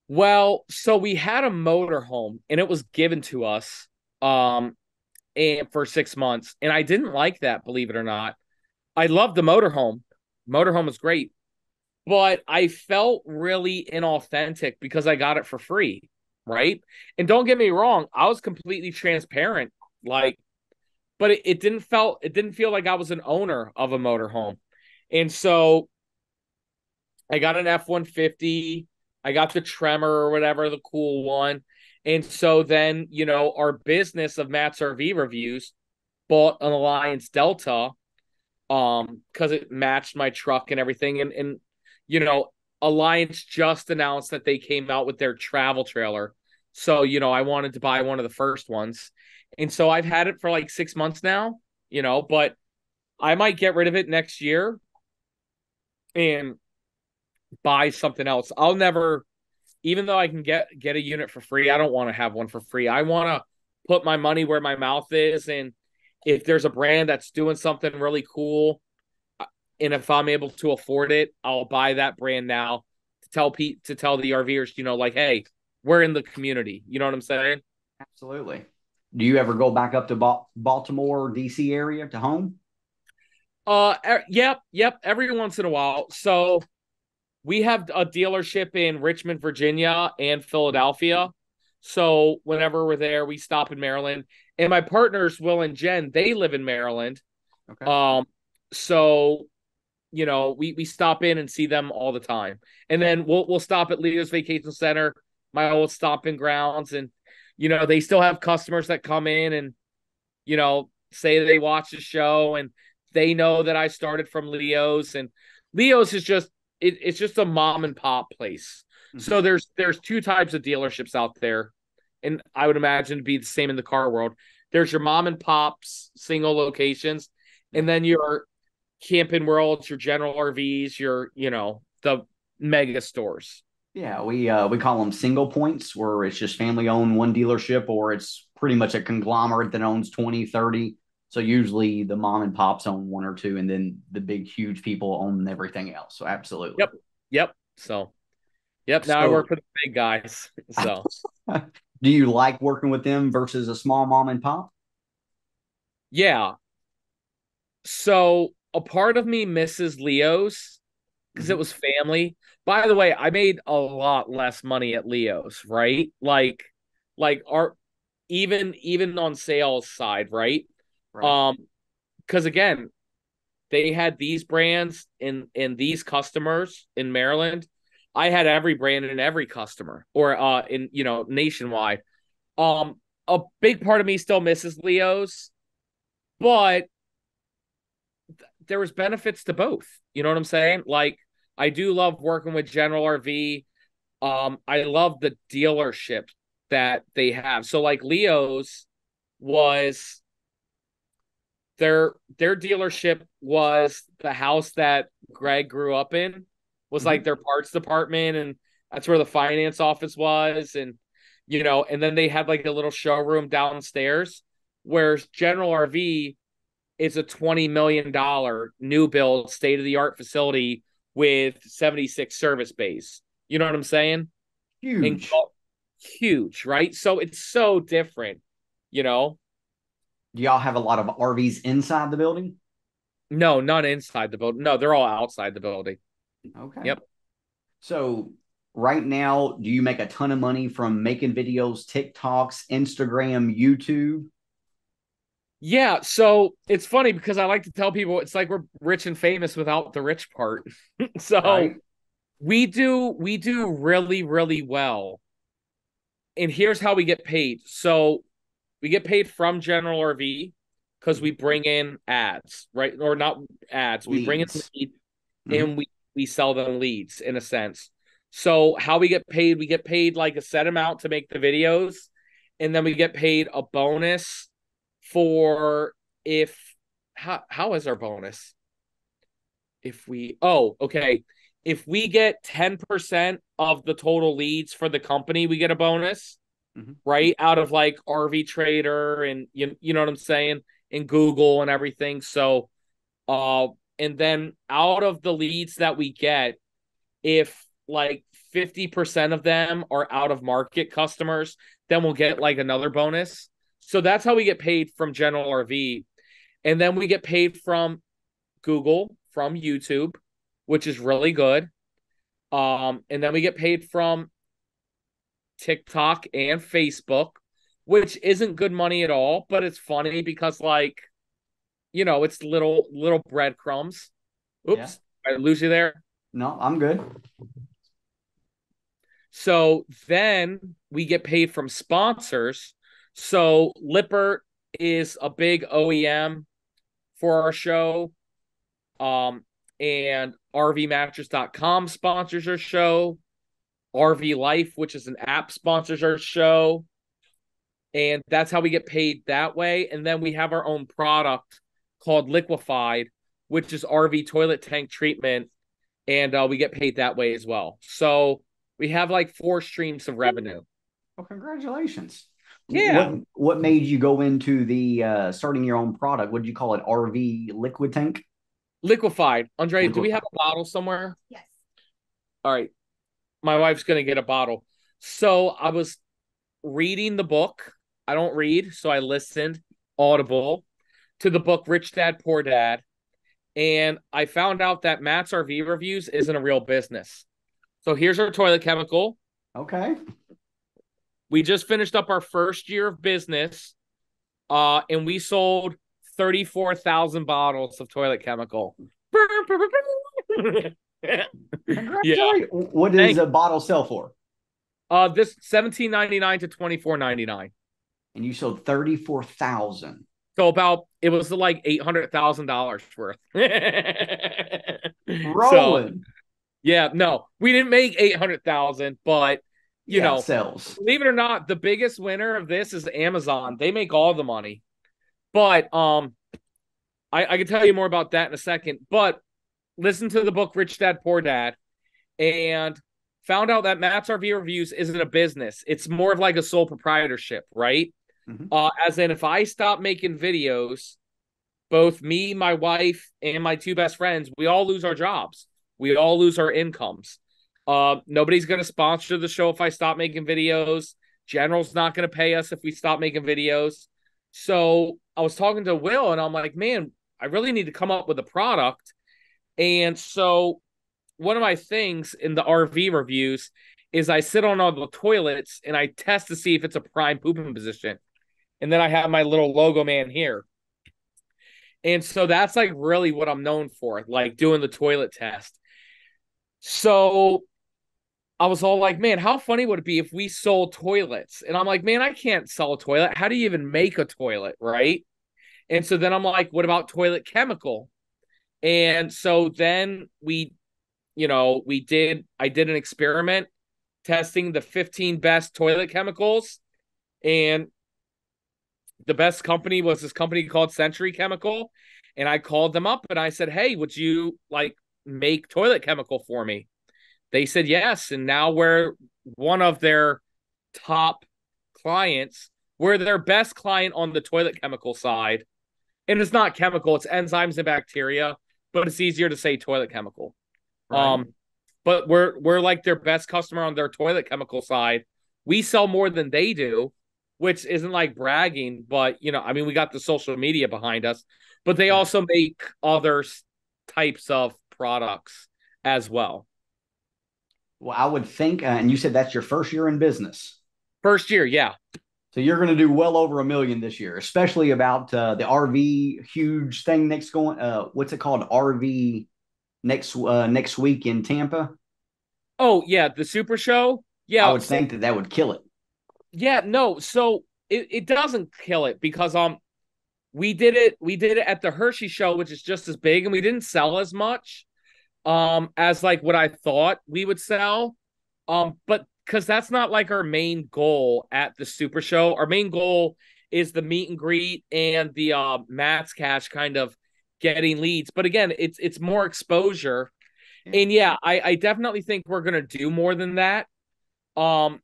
Well, so we had a motorhome and it was given to us and for 6 months. And I didn't like that, believe it or not. I loved the motorhome. Motorhome was great. But I felt really inauthentic because I got it for free, right? And don't get me wrong, I was completely transparent, like, but it didn't feel like I was an owner of a motorhome, and so I got an F-150. I got the Tremor or whatever, the cool one. And so then, our business of Matt's RV reviews bought an Alliance Delta because it matched my truck and everything. And you know, Alliance just announced that they came out with their travel trailer. So, I wanted to buy one of the first ones. And so I've had it for like 6 months now, but I might get rid of it next year and buy something else. I'll never, even though I can get a unit for free, I don't want to have one for free. I want to put my money where my mouth is, and if there's a brand that's doing something really cool, and if I'm able to afford it, I'll buy that brand now to tell the RVers, like, hey, we're in the community. You know what I'm saying?
Absolutely. Do you ever go back up to Baltimore, DC area to home?
Yep. Every once in a while. So we have a dealership in Richmond, Virginia, and Philadelphia. So whenever we're there, we stop in Maryland. And my partners, Will and Jen, they live in Maryland.
Okay.
So we stop in and see them all the time. And then we'll stop at Leo's Vacation Center, my old stomping grounds, and they still have customers that come in and say they watch the show and they know that I started from Leo's, and Leo's is just it's just a mom and pop place.
Mm-hmm.
So there's two types of dealerships out there, and I would imagine to be the same in the car world. There's your mom and pops single locations, and then your Camping Worlds, your General RVs, your the mega stores.
Yeah, we call them single points, where it's just family owned one dealership, or it's pretty much a conglomerate that owns 20, 30. So usually the mom and pops own one or two, and then the big huge people own everything else. So absolutely.
Yep. So now I
So
work for the big guys. So
do you like working with them versus a small mom and pop?
yeah. So a part of me misses Leo's because it
Mm-hmm.
was family. By the way, I made a lot less money at Leo's, right? Like our even on sales side, right?
Right.
Um, because again, they had these brands in these customers in Maryland. I had every brand in every customer or in nationwide. A big part of me still misses Leo's, but there was benefits to both. You know what I'm saying? Like I do love working with General RV. I love the dealership that they have. So like Leo's was their dealership was the house that Greg grew up in, was like
Mm-hmm.
their parts department, and that's where the finance office was, and and then they had like a little showroom downstairs, whereas General RV is a $20 million new build state of the art facility with 76 service bays. You know what I'm saying? And
Huge.
huge, right? So it's so different, you know.
Do y'all have a lot of RVs inside the building?
No, not inside the building. No, they're all outside the building.
Okay.
Yep.
So right now, do you make a ton of money from making videos, TikToks, Instagram, YouTube?
Yeah, so it's funny because I like to tell people it's like we're rich and famous without the rich part. So
Right.
we do really, really well. And here's how we get paid. So we get paid from General RV because we
Mhm.
bring in ads, right? Or not ads. We bring in
Leads.
leads
Hmm.
and we sell them leads in a sense. So how we get paid like a set amount to make the videos, and then we get paid a bonus for if how is our bonus? If we okay. If we get 10% of the total leads for the company, we get a bonus,
Hmm.
right? Out of like RV Trader and you know what I'm saying? And Google and everything. So uh and then out of the leads that we get, if like 50% of them are out of market customers, then we'll get like another bonus. So that's how we get paid from General RV. And then we get paid from Google, from YouTube, which is really good. And then we get paid from TikTok and Facebook, which isn't good money at all, but it's funny because like, it's little breadcrumbs.
Yeah.
Oops, I lose you there.
No, I'm good.
So then we get paid from sponsors. So Lippert is a big OEM for our show. And RVmattress.com sponsors our show. RV Life, which is an app, sponsors our show. And that's how we get paid that way. And then we have our own product called Liquefied, which is RV toilet tank treatment. And we get paid that way as well. So we have like 4 streams of revenue.
Well, congratulations.
Yeah.
What made you go into the starting your own product? What did you call it? RV liquid tank?
Liquefied. Andre, do we have
Liquefied.
a bottle somewhere?
Yes.
All right. My wife's going to get a bottle. So I was reading the book. I don't read, so I listened audible to the book Rich Dad Poor Dad. And I found out that Matt's RV reviews isn't a real business. So here's our toilet chemical.
Okay.
We just finished up our first year of business, and we sold 34,000 bottles of toilet chemical. Yeah.
What does a bottle sell for?
This $17.99 to $24.99.
And you sold 34,000.
So it was like $800,000 worth.
Rolling.
So, yeah, no, we didn't make 800,000, but you know,
sales.
believe it or not, the biggest winner of this is Amazon. They make all the money. But I can tell you more about that in a second. But listen to the book Rich Dad Poor Dad and found out that Matt's RV Reviews isn't a business. It's more of like a sole proprietorship, right?
Mm-hmm.
As in, if I stop making videos, both me, my wife, and my 2 best friends, we all lose our jobs. We all lose our incomes. Nobody's going to sponsor the show if I stop making videos. General's not going to pay us if we stop making videos. So I was talking to Will, and I'm like, man, I really need to come up with a product. And so one of my things in the RV reviews is I sit on all the toilets and I test to see if it's a prime pooping position. And then I have my little logo man here. And so that's like really what I'm known for, like doing the toilet test. So I was all like, man, how funny would it be if we sold toilets? And I'm like, man, I can't sell a toilet. How do you even make a toilet, right? And so then I'm like, what about toilet chemical? And so then I did an experiment testing the 15 best toilet chemicals. And the best company was this company called Century Chemical. And I called them up and I said, hey, would you like make toilet chemical for me? They said yes. And now we're one of their top clients. We're their best client on the toilet chemical side. And it's not chemical, it's enzymes and bacteria, but it's easier to say toilet chemical.
Right.
But we're like their best customer on their toilet chemical side. We sell more than they do, which isn't like bragging, but we got the social media behind us. But they also make other types of products as well.
Well, I would think, and you said that's your first year in business.
First year, yeah.
So you're going to do well over $1 million this year, especially about the RV huge thing next going. What's it called? RV next week in Tampa.
Oh yeah, the Super Show. Yeah,
I would think that would kill it.
Yeah, no. So it doesn't kill it because we did it at the Hershey show, which is just as big, and we didn't sell as much as like what I thought we would sell. But because that's not like our main goal at the Super Show. Our main goal is the meet and greet and the Matt's Cash kind of getting leads. But again, it's more exposure. Yeah. And yeah, I definitely think we're gonna do more than that. And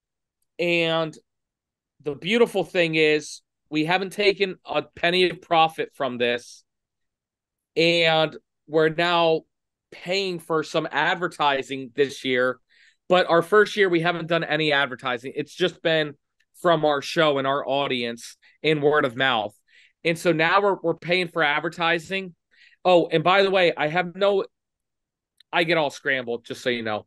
the beautiful thing is we haven't taken a penny of profit from this. And we're now paying for some advertising this year. But our first year, we haven't done any advertising. It's just been from our show and our audience and word of mouth. And so now we're paying for advertising. Oh, and by the way, I get all scrambled, just so you know.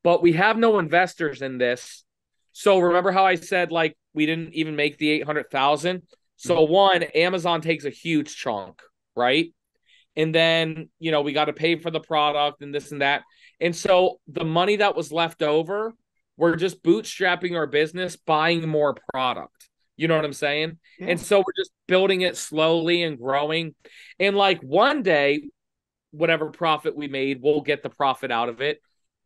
But we have no investors in this. So remember how I said, like, we didn't even make the 800,000? So one, Amazon takes a huge chunk, right? And then, we got to pay for the product and this and that. And so the money that was left over we're just bootstrapping our business, buying more product. You know what I'm saying?
Yeah.
And so we're just building it slowly and growing. And like one day, whatever profit we made, we'll get the profit out of it.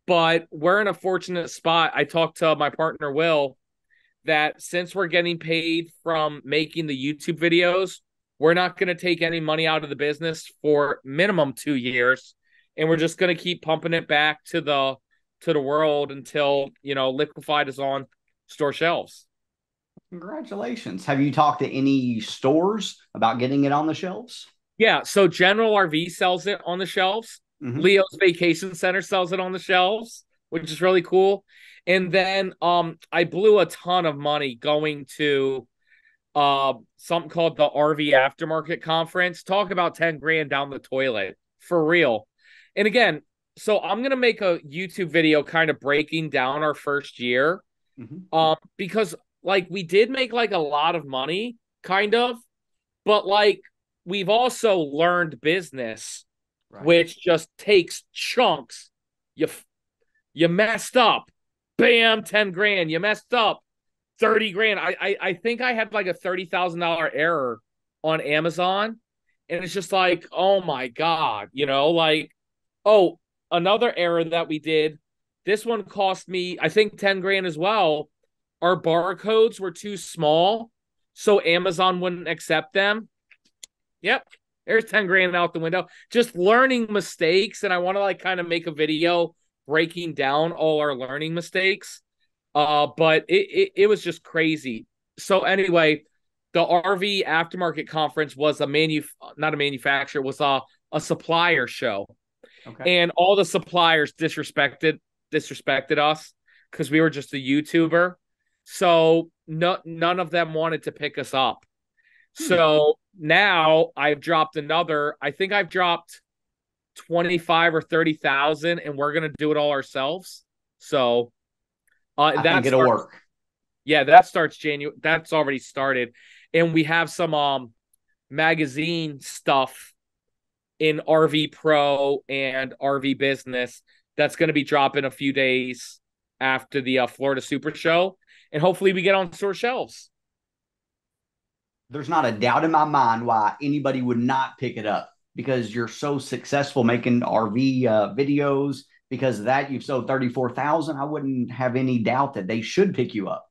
But we're in a fortunate spot. I talked to my partner, Will, that since we're getting paid from making the YouTube videos, we're not going to take any money out of the business for minimum 2 years. And we're just going to keep pumping it back to the world until, liquefied is on store shelves.
Congratulations. Have you talked to any stores about getting it on the shelves?
Yeah, so General RV sells it on the shelves.
Mm-hmm.
Leo's Vacation Center sells it on the shelves, which is really cool. And then I blew a ton of money going to something called the RV Aftermarket Conference. Talk about 10 grand down the toilet for real. And again, so I'm gonna make a YouTube video kind of breaking down our first year.
Mm-hmm.
Because like we did make like a lot of money, kind of, but like we've also learned business,
Right.
which just takes chunks. You messed up, bam, 10 grand. You messed up, 30 grand. I think I had like a $30,000 error on Amazon, and it's just like, oh my god, like, oh, another error that we did. This one cost me, I think, 10 grand as well. Our barcodes were too small, so Amazon wouldn't accept them. Yep. There's 10 grand out the window. Just learning mistakes. And I want to like kind of make a video breaking down all our learning mistakes. But it was just crazy. So anyway, the RV aftermarket conference was not a manufacturer, was a supplier show.
Okay.
And all the suppliers disrespected us because we were just a YouTuber. So none of them wanted to pick us up.
Hmm.
So now I think I've dropped 25 or 30,000 and we're going to do it all ourselves. So
I think it'll work.
yeah, that starts January. That's already started. And we have some magazine stuff in RV Pro and RV Business that's going to be dropping a few days after the Florida Super Show. And hopefully we get on store shelves.
There's not a doubt in my mind why anybody would not pick it up because you're so successful making RV videos. Because of that, you've sold 34,000. I wouldn't have any doubt that they should pick you up.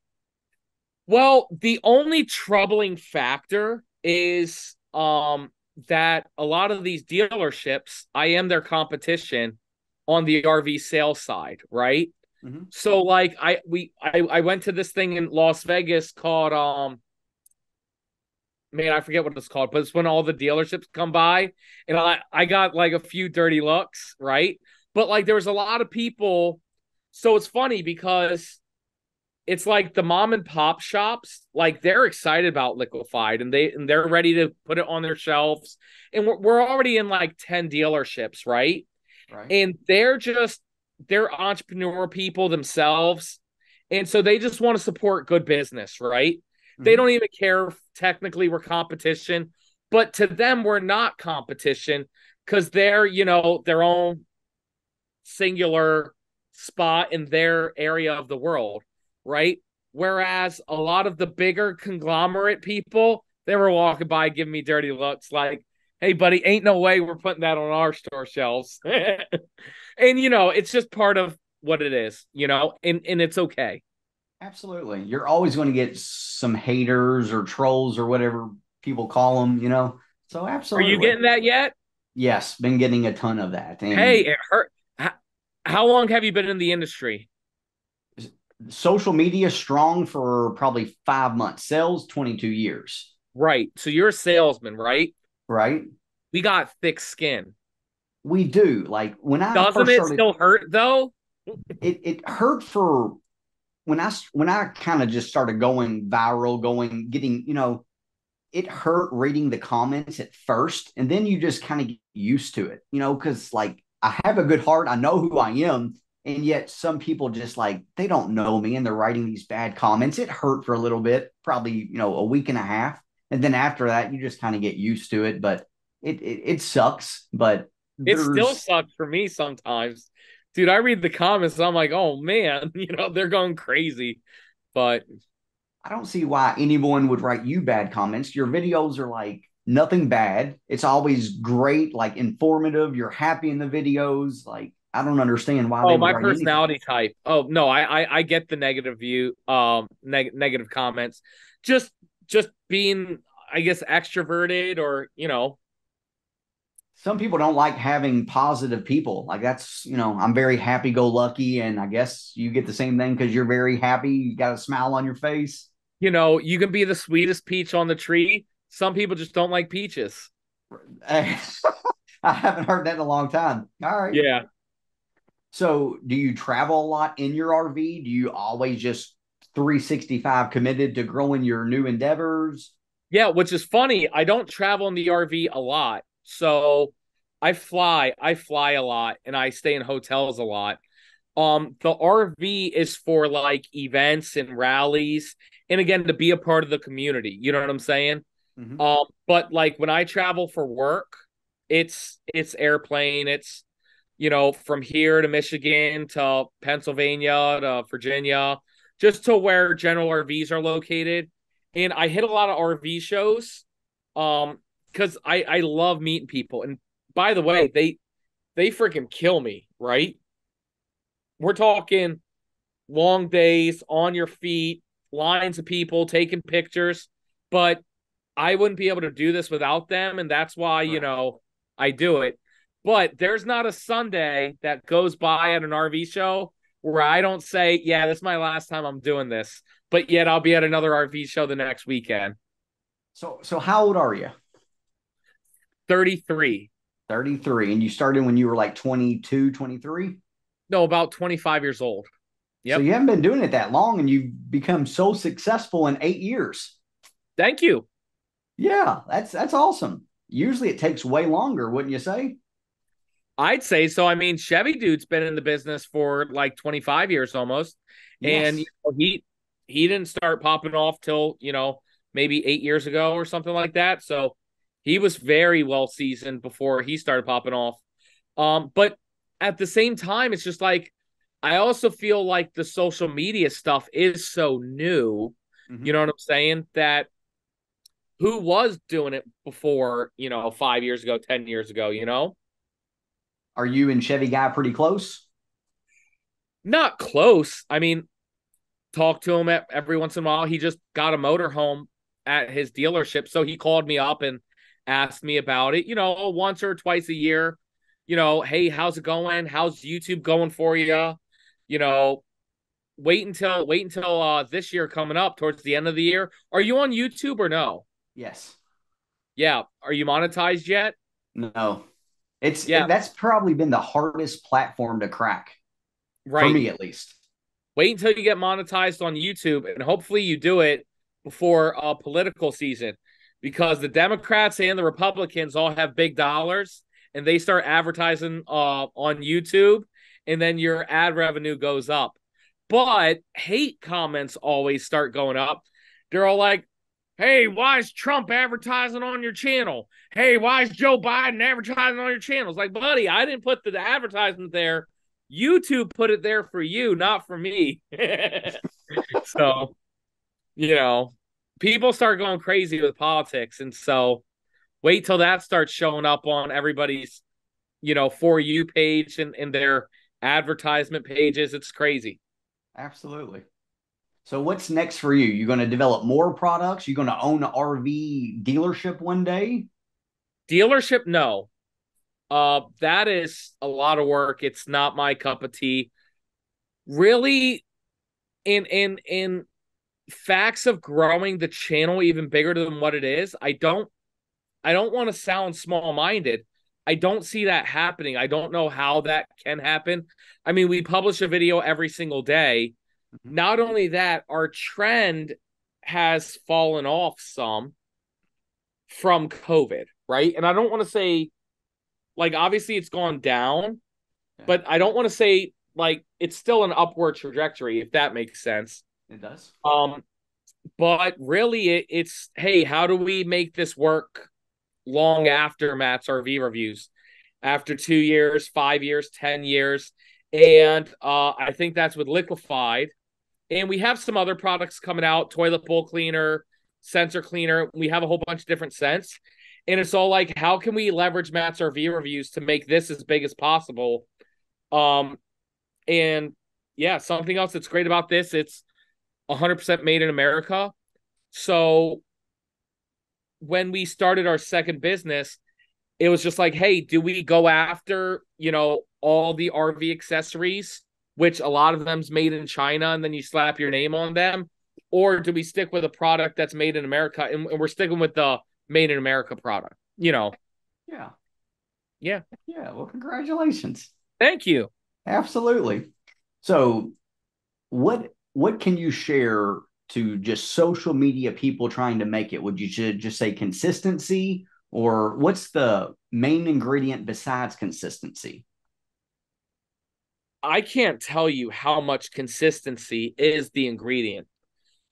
Well, the only troubling factor is that a lot of these dealerships, I am their competition on the RV sales side, right?
Mm-hmm.
So like I went to this thing in Las Vegas called man, I forget what it's called, but it's when all the dealerships come by and I got like a few dirty looks, right? But like there was a lot of people. So it's funny because it's like the mom and pop shops, like they're excited about liquefied and they're ready to put it on their shelves. And we're already in like 10 dealerships, right?
Right.
And they're entrepreneur people themselves. And so they just want to support good business, right? They
Mm-hmm.
don't even care if technically we're competition, but to them we're not competition because they're, their own singular spot in their area of the world, right? Whereas a lot of the bigger conglomerate people, they were walking by giving me dirty looks like, hey, buddy, ain't no way we're putting that on our store shelves. And, it's just part of what it is, and it's okay.
Absolutely. You're always going to get some haters or trolls or whatever people call them. So
Are you
absolutely.
getting that yet?
Yes, been getting a ton of that.
Hey,
And
it hurt. How long have you been in the industry?
social media strong for probably 5 months. Sales 22 years.
Right. So you're a salesman, right?
Right.
We got thick skin.
We do. Like when I
Doesn't
first
it
started,
still hurt though?
it hurt for when I kind of just started going viral, getting, it hurt reading the comments at first, and then you just kind of get used to it, because like I have a good heart, I know who I am, and yet some people just like they don't know me and they're writing these bad comments. It hurt for a little bit, probably a week and a half, and then after that, you just kind of get used to it. But it sucks, but
It still
there's
sucks for me sometimes. dude, I read the comments. I'm like, oh man, they're going crazy. But
I don't see why anyone would write you bad comments. Your videos are like nothing bad. It's always great, like informative. You're happy in the videos. Like, I don't understand why they
oh,
would
my
write anything.
personality type. Oh no, I get the negative view, negative comments. Just just being, I guess, extroverted, or
Some people don't like having positive people. Like, I'm very happy go lucky. And I guess you get the same thing because you're very happy. You got a smile on your face.
you can be the sweetest peach on the tree. Some people just don't like peaches.
I haven't heard that in a long time. All right.
Yeah.
So, do you travel a lot in your RV? Do you always just 365 committed to growing your new endeavors?
Yeah, which is funny. I don't travel in the RV a lot. So I fly a lot, and I stay in hotels a lot. The RV is for like events and rallies, and again, to be a part of the community. You know what I'm saying?
Mm-hmm.
But like when I travel for work, it's airplane. It's from here to Michigan to Pennsylvania to Virginia, just to where general RVs are located. And I hit a lot of RV shows, because I love meeting people. And by the way, they freaking kill me, right? We're talking long days on your feet, lines of people taking pictures, but I wouldn't be able to do this without them, and that's why
Correct.
I do it. But there's not a Sunday that goes by at an RV show where I don't say, "Yeah, this is my last time I'm doing this." But yet I'll be at another RV show the next weekend.
So how old are you?
33.
33. And you started when you were like 22, 23.
No, about 25 years old.
So
Yep.
you haven't been doing it that long and you've become so successful in 8 years.
Thank you.
Yeah, that's awesome. Usually it takes way longer, wouldn't you say?
I'd say so. I mean, Chevy dude's been in the business for like 25 years almost. And
Yes.
he didn't start popping off till, maybe 8 years ago or something like that. So he was very well seasoned before he started popping off. But at the same time, it's just like I also feel like the social media stuff is so new. You
Mm-hmm.
know what I'm saying? That who was doing it before, 5 years ago, 10 years ago?
Are you and Chevy Guy pretty close?
Not close. I mean, talk to him every once in a while. He just got a motorhome at his dealership. So he called me up and asked me about it, once or twice a year. Hey, how's it going? How's YouTube going for you? You know, wait until this year coming up towards the end of the year. Are you on YouTube or no?
Yes.
Yeah. Are you monetized yet?
No.
Yeah,
That's probably been the hardest platform to crack for
right.
me at least.
Wait until you get monetized on YouTube, and hopefully you do it before political season, because the Democrats and the Republicans all have big dollars, and they start advertising on YouTube, and then your ad revenue goes up. But hate comments always start going up. They're all like, "Hey, why is Trump advertising on your channel? Hey, why is Joe Biden advertising on your channel?" It's like, buddy, I didn't put the advertisement there. YouTube put it there for you, not for me. So, you know, people start going crazy with politics. And so wait till that starts showing up on everybody's, For You page and their advertisement pages. It's crazy.
Absolutely. So what's next for you? You going to develop more products? You going to own an RV dealership one day?
Dealership, no. That is a lot of work. It's not my cup of tea. Really, in facts of growing the channel even bigger than what it is, I don't want to sound small minded. I don't see that happening. I don't know how that can happen. I mean, we publish a video every single day.
Mhm.
Not only that, our trend has fallen off some from COVID, right? And I don't want to say, like, obviously it's gone down,
Yeah,
but I don't want to say like it's still an upward trajectory, if that makes sense.
it does.
Um, but really it's, hey, how do we make this work long after Matt's RV reviews, after 2 years, 5 years, 10 years. And I think that's with liquefied. And we have some other products coming out, toilet bowl cleaner, sensor cleaner. We have a whole bunch of different scents. And it's all like, how can we leverage Matt's RV reviews to make this as big as possible? Um, and yeah, something else that's great about this, it's 100% made in America. So when we started our second business, it was just like, hey, do we go after, all the RV accessories, which a lot of them's made in China, and then you slap your name on them? Or do we stick with a product that's made in America? And we're sticking with the made in America product,
Yeah.
Yeah.
Yeah. Well, congratulations.
Thank you.
Absolutely. So, what can you share to just social media people trying to make it? Would you should just say consistency, or what's the main ingredient besides consistency?
I can't tell you how much consistency is the ingredient.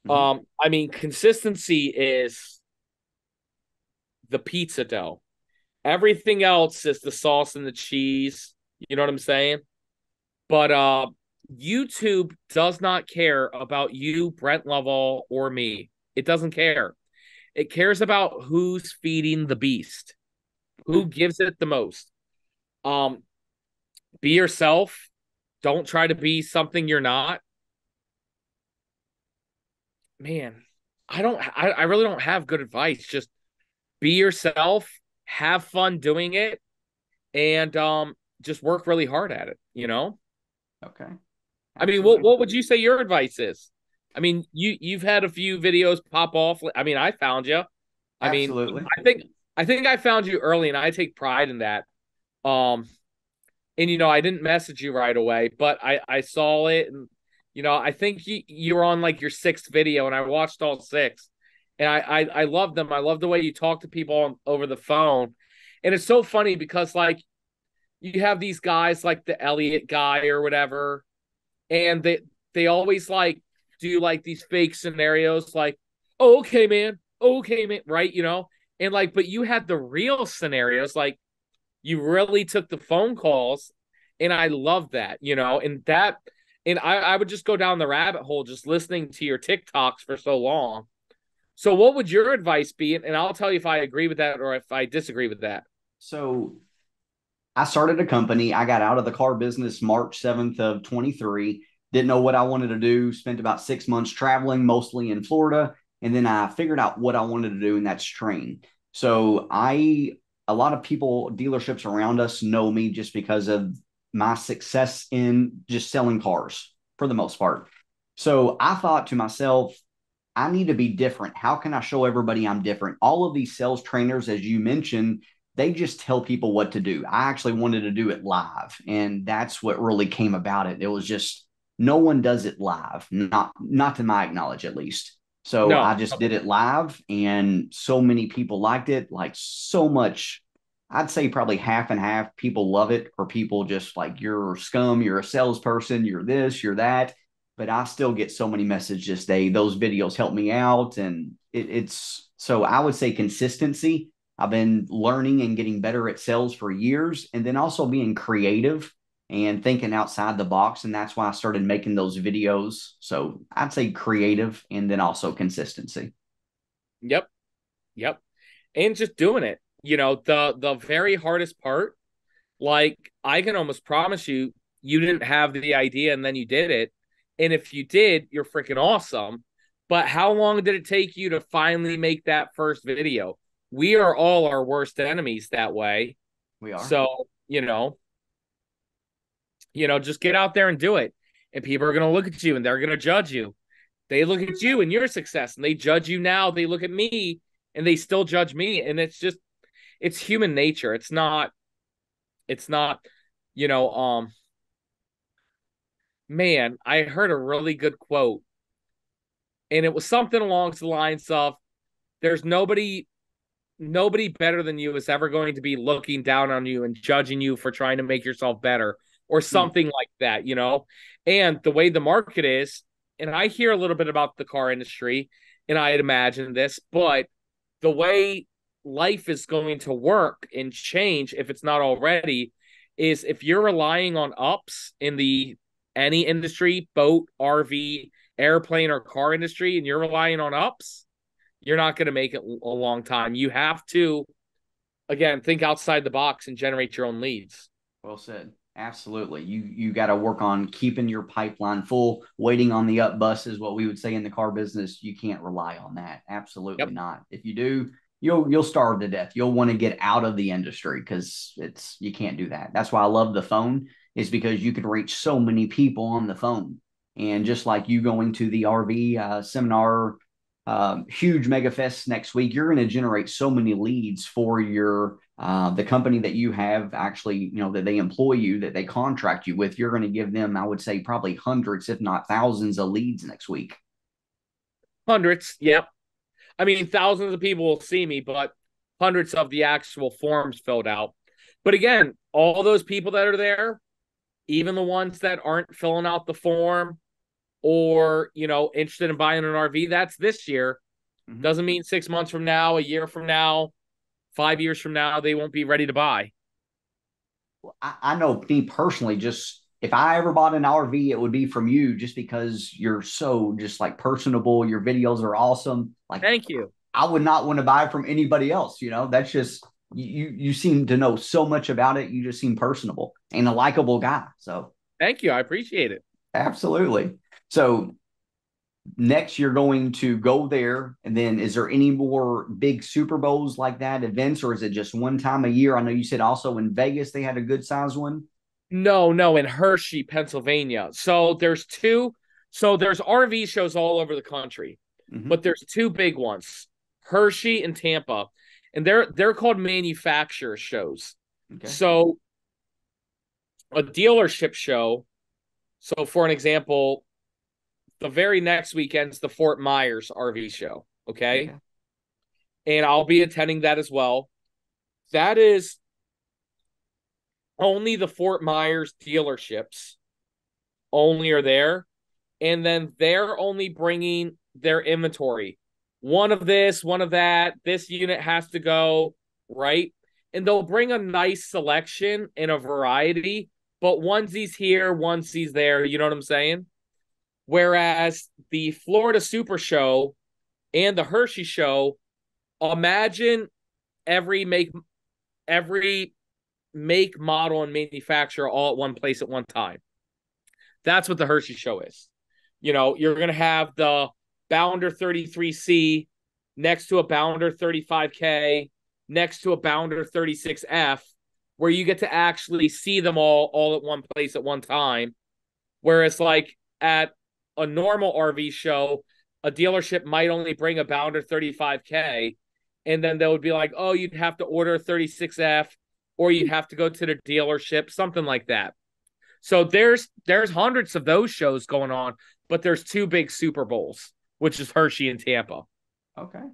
Mm-hmm.
I mean, consistency is the pizza dough. Everything else is the sauce and the cheese. You know what I'm saying? But YouTube does not care about you, Brent Lovell, or me. It doesn't care. It cares about who's feeding the beast, who gives it the most. Um, be yourself. Don't try to be something you're not. Man, I really don't have good advice. Just be yourself, have fun doing it, and just work really hard at it.
Okay.
I mean,
Absolutely.
what would you say your advice is? I mean, you've had a few videos pop off. I mean, I found you. I mean,
Absolutely.
I think I found you early, and I take pride in that. Um, and I didn't message you right away, but I saw it, and I think you were on like your sixth video, and I watched all six, and I love them. I love the way you talk to people over the phone, and it's so funny because like you have these guys like the Elliot guy or whatever, and they always like do like these fake scenarios like, oh, okay man, right, and like, but you had the real scenarios, like you really took the phone calls, and I love that, and I would just go down the rabbit hole just listening to your TikToks for so long. So what would your advice be, and I'll tell you if I agree with that or if I disagree with that.
So, I started a company. I got out of the car business March 7th of 23. Didn't know what I wanted to do. Spent about 6 months traveling, mostly in Florida. And then I figured out what I wanted to do, and that's train. So a lot of people, dealerships around us know me just because of my success in just selling cars for the most part. So I thought to myself, I need to be different. How can I show everybody I'm different? All of these sales trainers, as you mentioned, they just tell people what to do. I actually wanted to do it live, and that's what really came about it. It was just no one does it live, not to my knowledge at least. So I
No.
just did it live, and so many people liked it, like so much. I'd say probably half and half. People love it, or people just like, you're scum, you're a salesperson, you're this, you're that. But I still get so many messages today. Those videos help me out, and it's so I would say consistency. I've been learning and getting better at sales for years, and then also being creative and thinking outside the box. And that's why I started making those videos. So I'd say creative and then also consistency.
Yep. Yep. And just doing it. The very hardest part, like I can almost promise you didn't have the idea and then you did it. And if you did, you're freaking awesome. But how long did it take you to finally make that first video? We are all our worst enemies that way.
We are.
So, just get out there and do it. And people are going to look at you and they're going to judge you. They look at you and your success and they judge you now. They look at me and they still judge me. And it's human nature. It's not, you know, man, I heard a really good quote, and it was something along the lines of, there's nobody better than you is ever going to be looking down on you and judging you for trying to make yourself better, or
Hmm.
something like that. And the way the market is, and I hear a little bit about the car industry, and I had imagined this, but the way life is going to work and change, if it's not already, is if you're relying on ups in the any industry, boat, RV, airplane, or car industry, and you're relying on ups, you're not going to make it a long time. You have to, again, think outside the box and generate your own leads.
Well said. Absolutely. You got to work on keeping your pipeline full. Waiting on the up bus is what we would say in the car business. You can't rely on that. Absolutely
Yep.
not. If you do, you'll starve to death. You'll want to get out of the industry because you can't do that. That's why I love the phone, is because you can reach so many people on the phone. And just like you going to the RV seminar, huge mega fest next week, you're going to generate so many leads for your the company that you have, actually, that they employ you, that they contract you with. You're going to give them, I would say, probably hundreds, if not thousands, of leads next week.
Hundreds. Yep. I mean, thousands of people will see me, but hundreds of the actual forms filled out. But again, all those people that are there, even the ones that aren't filling out the form or, interested in buying an RV, that's this year. Mm-hmm. Doesn't mean 6 months from now, a year from now, 5 years from now, they won't be ready to buy.
I know me personally, just if I ever bought an RV, it would be from you, just because you're so just like personable. Your videos are awesome. Like,
thank you.
I would not want to buy from anybody else. That's just, you seem to know so much about it. You just seem personable and a likable guy. So
thank you. I appreciate it.
Absolutely. So next you're going to go there, and then is there any more big Super Bowls like that, events, or is it just one time a year? I know you said also in Vegas they had a good size one.
No, in Hershey, Pennsylvania. So there's RV shows all over the country, but there's two big ones, Hershey and Tampa, and they're called manufacturer shows. Okay. So a dealership show. So for an example, the very next weekend's the Fort Myers RV show. Okay. And I'll be attending that as well. That is only the Fort Myers dealerships only are there. And then they're only bringing their inventory. One of this, one of that. This unit has to go, right? And they'll bring a nice selection and a variety, but onesies here, onesies there. You know what I'm saying? Whereas the Florida Super Show and the Hershey Show, imagine every make, model, and manufacturer all at one place at one time. That's what the Hershey Show is. You're going to have the Bounder 33C next to a Bounder 35K, next to a Bounder 36F, where you get to actually see them all at one place at one time. Whereas like at a normal RV show, a dealership might only bring a Bounder 35K, and then they would be like, oh, you'd have to order a 36F, or you'd have to go to the dealership, something like that. So there's hundreds of those shows going on, but there's two big Super Bowls, which is Hershey and Tampa.
Okay.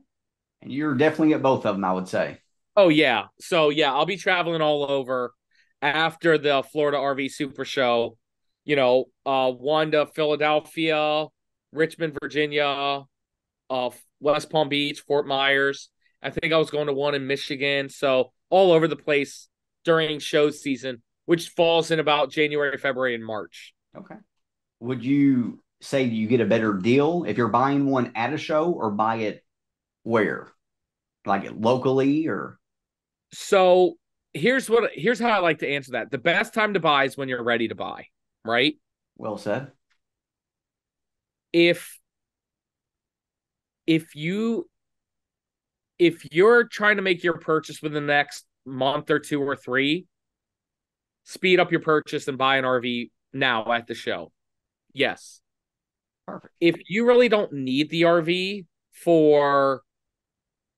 And you're definitely at both of them, I would say.
Oh, yeah. So, yeah, I'll be traveling all over after the Florida RV Super Show. One to Philadelphia, Richmond, Virginia, West Palm Beach, Fort Myers. I think I was going to one in Michigan. So all over the place during show season, which falls in about January, February, and March.
Okay. Would you say you get a better deal if you're buying one at a show, or buy it where? Like it locally, or?
So here's how I like to answer that. The best time to buy is when you're ready to buy, right?
Well said.
If you're trying to make your purchase within the next month or two or three, speed up your purchase and buy an RV now at the show. Yes.
Perfect.
If you really don't need the RV for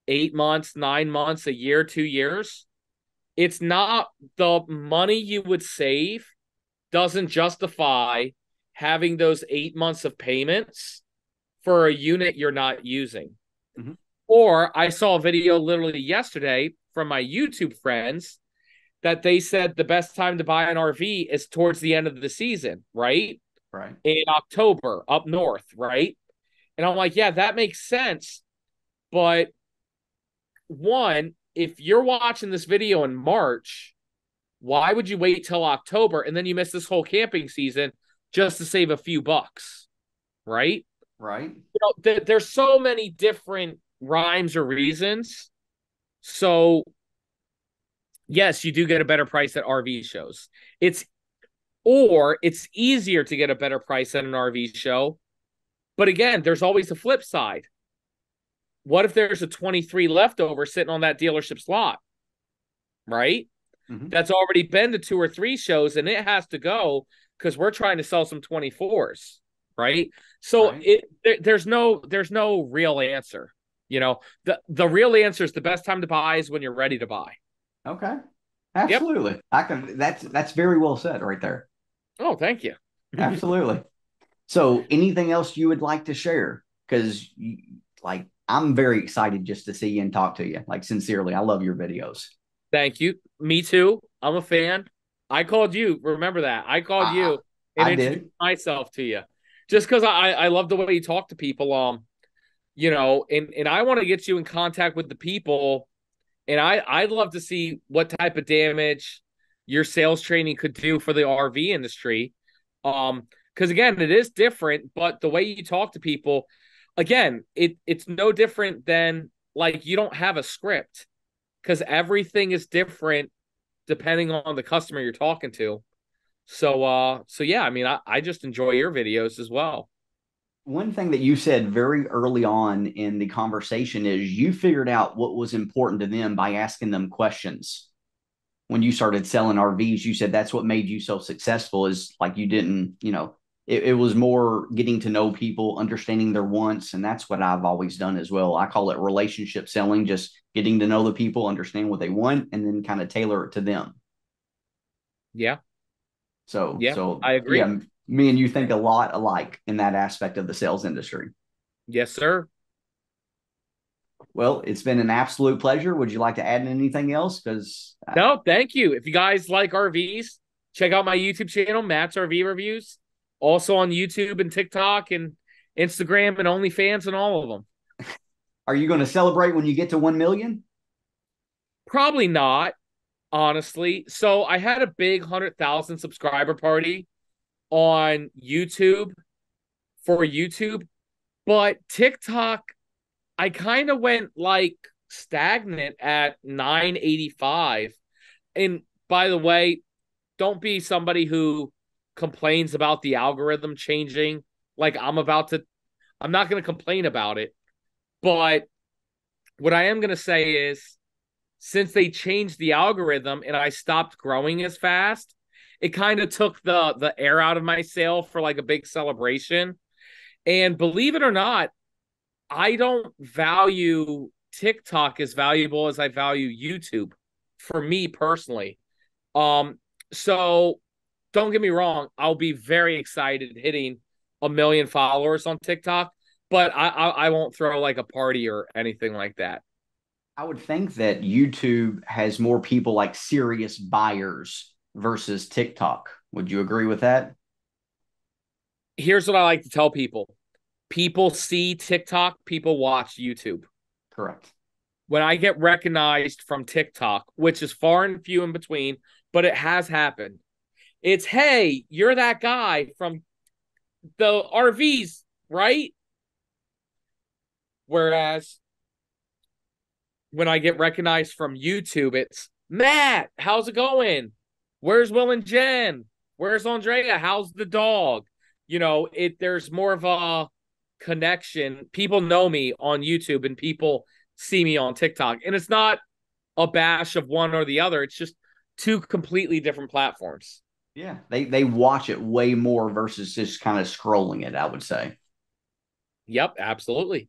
8 months, 9 months, a year, 2 years, it's not, the money you would save doesn't justify having those 8 months of payments for a unit you're not using. Mm-hmm. Or I saw a video literally yesterday from my YouTube friends that they said the best time to buy an RV is towards the end of the season, right?
Right.
In October up north, right? And I'm like, yeah, that makes sense. But one, if you're watching this video in March, Why would you wait till October and then you miss this whole camping season just to save a few bucks, right?
Right.
There's so many different rhymes or reasons. So yes, you do get a better price at RV shows. It's easier to get a better price at an RV show. But again, there's always a flip side. What if there's a 23 leftover sitting on that dealership's lot, right?
Mm-hmm.
That's already been to 2 or 3 shows and it has to go because we're trying to sell some 24s, right? So
Right.
there's no real answer. The real answer is the best time to buy is when you're ready to buy.
Okay.
Yep.
Absolutely. I can. That's very well said right there.
Oh, thank you.
Absolutely. So, anything else you would like to share? Because, like, I'm very excited just to see you and talk to you. Like, sincerely, I love your videos.
Thank you. Me too. I'm a fan. I called you. Remember that. I called
I
you and
I
introduced
did.
myself to you. Just because I love the way you talk to people. And I want to get you in contact with the people. And I'd love to see what type of damage your sales training could do for the RV industry. Because again, it is different, but the way you talk to people, again, it's no different than like you don't have a script because everything is different depending on the customer you're talking to. So yeah, I mean, I just enjoy your videos as well.
One thing that you said very early on in the conversation is you figured out what was important to them by asking them questions. When you started selling RVs, you said that's what made you so successful is like you didn't, it was more getting to know people, understanding their wants. And that's what I've always done as well. I call it relationship selling, just getting to know the people, understand what they want, and then kind of tailor it to them.
Yeah,
So,
yeah,
so
I agree.
yeah, me and you think a lot alike in that aspect of the sales industry.
Yes, sir.
Well, it's been an absolute pleasure. Would you like to add anything else? Because
No, thank you. If you guys like RVs, check out my YouTube channel, Matt's RV Reviews. Also on YouTube and TikTok and Instagram and OnlyFans and all of them.
are you going to celebrate when you get to 1 million?
Probably not, honestly. So I had a big 100,000 subscriber party on YouTube for YouTube, but TikTok, I kind of went like stagnant at 985. And by the way, don't be somebody who complains about the algorithm changing. Like I'm not going to complain about it. But what I am going to say is since they changed the algorithm and I stopped growing as fast, it kind of took the air out of my sail for like a big celebration. And believe it or not, I don't value TikTok as valuable as I value YouTube for me personally. Um, so don't get me wrong, I'll be very excited hitting 1 million followers on TikTok, but I won't throw like a party or anything like that.
I would think that YouTube has more people like serious buyers versus TikTok. Would you agree with that?
Here's what I like to tell people. People see TikTok, people watch YouTube.
Correct.
When I get recognized from TikTok, which is far and few in between, but it has happened. It's, hey, you're that guy from the RVs, right? Whereas when I get recognized from YouTube, it's Matt, how's it going? Where's Will and Jen? Where's Andrea? How's the dog? There's more of a connection. People know me on YouTube and people see me on TikTok. And it's not a bash of one or the other. It's just two completely different platforms.
Yeah, they watch it way more versus just kind of scrolling it, I would say.
Yep, absolutely.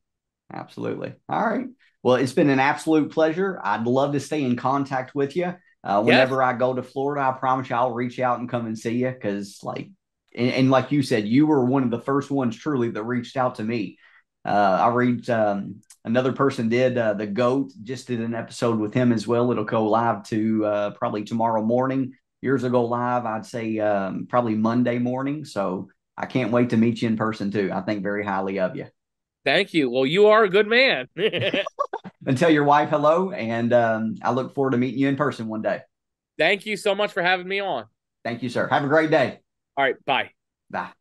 Absolutely. All right. Well, it's been an absolute pleasure. I'd love to stay in contact with you.
Yes.
Whenever I go to Florida, I promise you I'll reach out and come and see you because, like, and like you said, you were one of the first ones truly that reached out to me. I read another person did the goat just did an episode with him as well. It'll go live to probably tomorrow morning. Yours will go live, I'd say probably Monday morning. So I can't wait to meet you in person too. I think very highly of you.
Thank you. Well, you are a good man.
And tell your wife hello. And I look forward to meeting you in person one day.
Thank you so much for having me on.
Thank you, sir. Have a great day.
All right, bye.
Bye.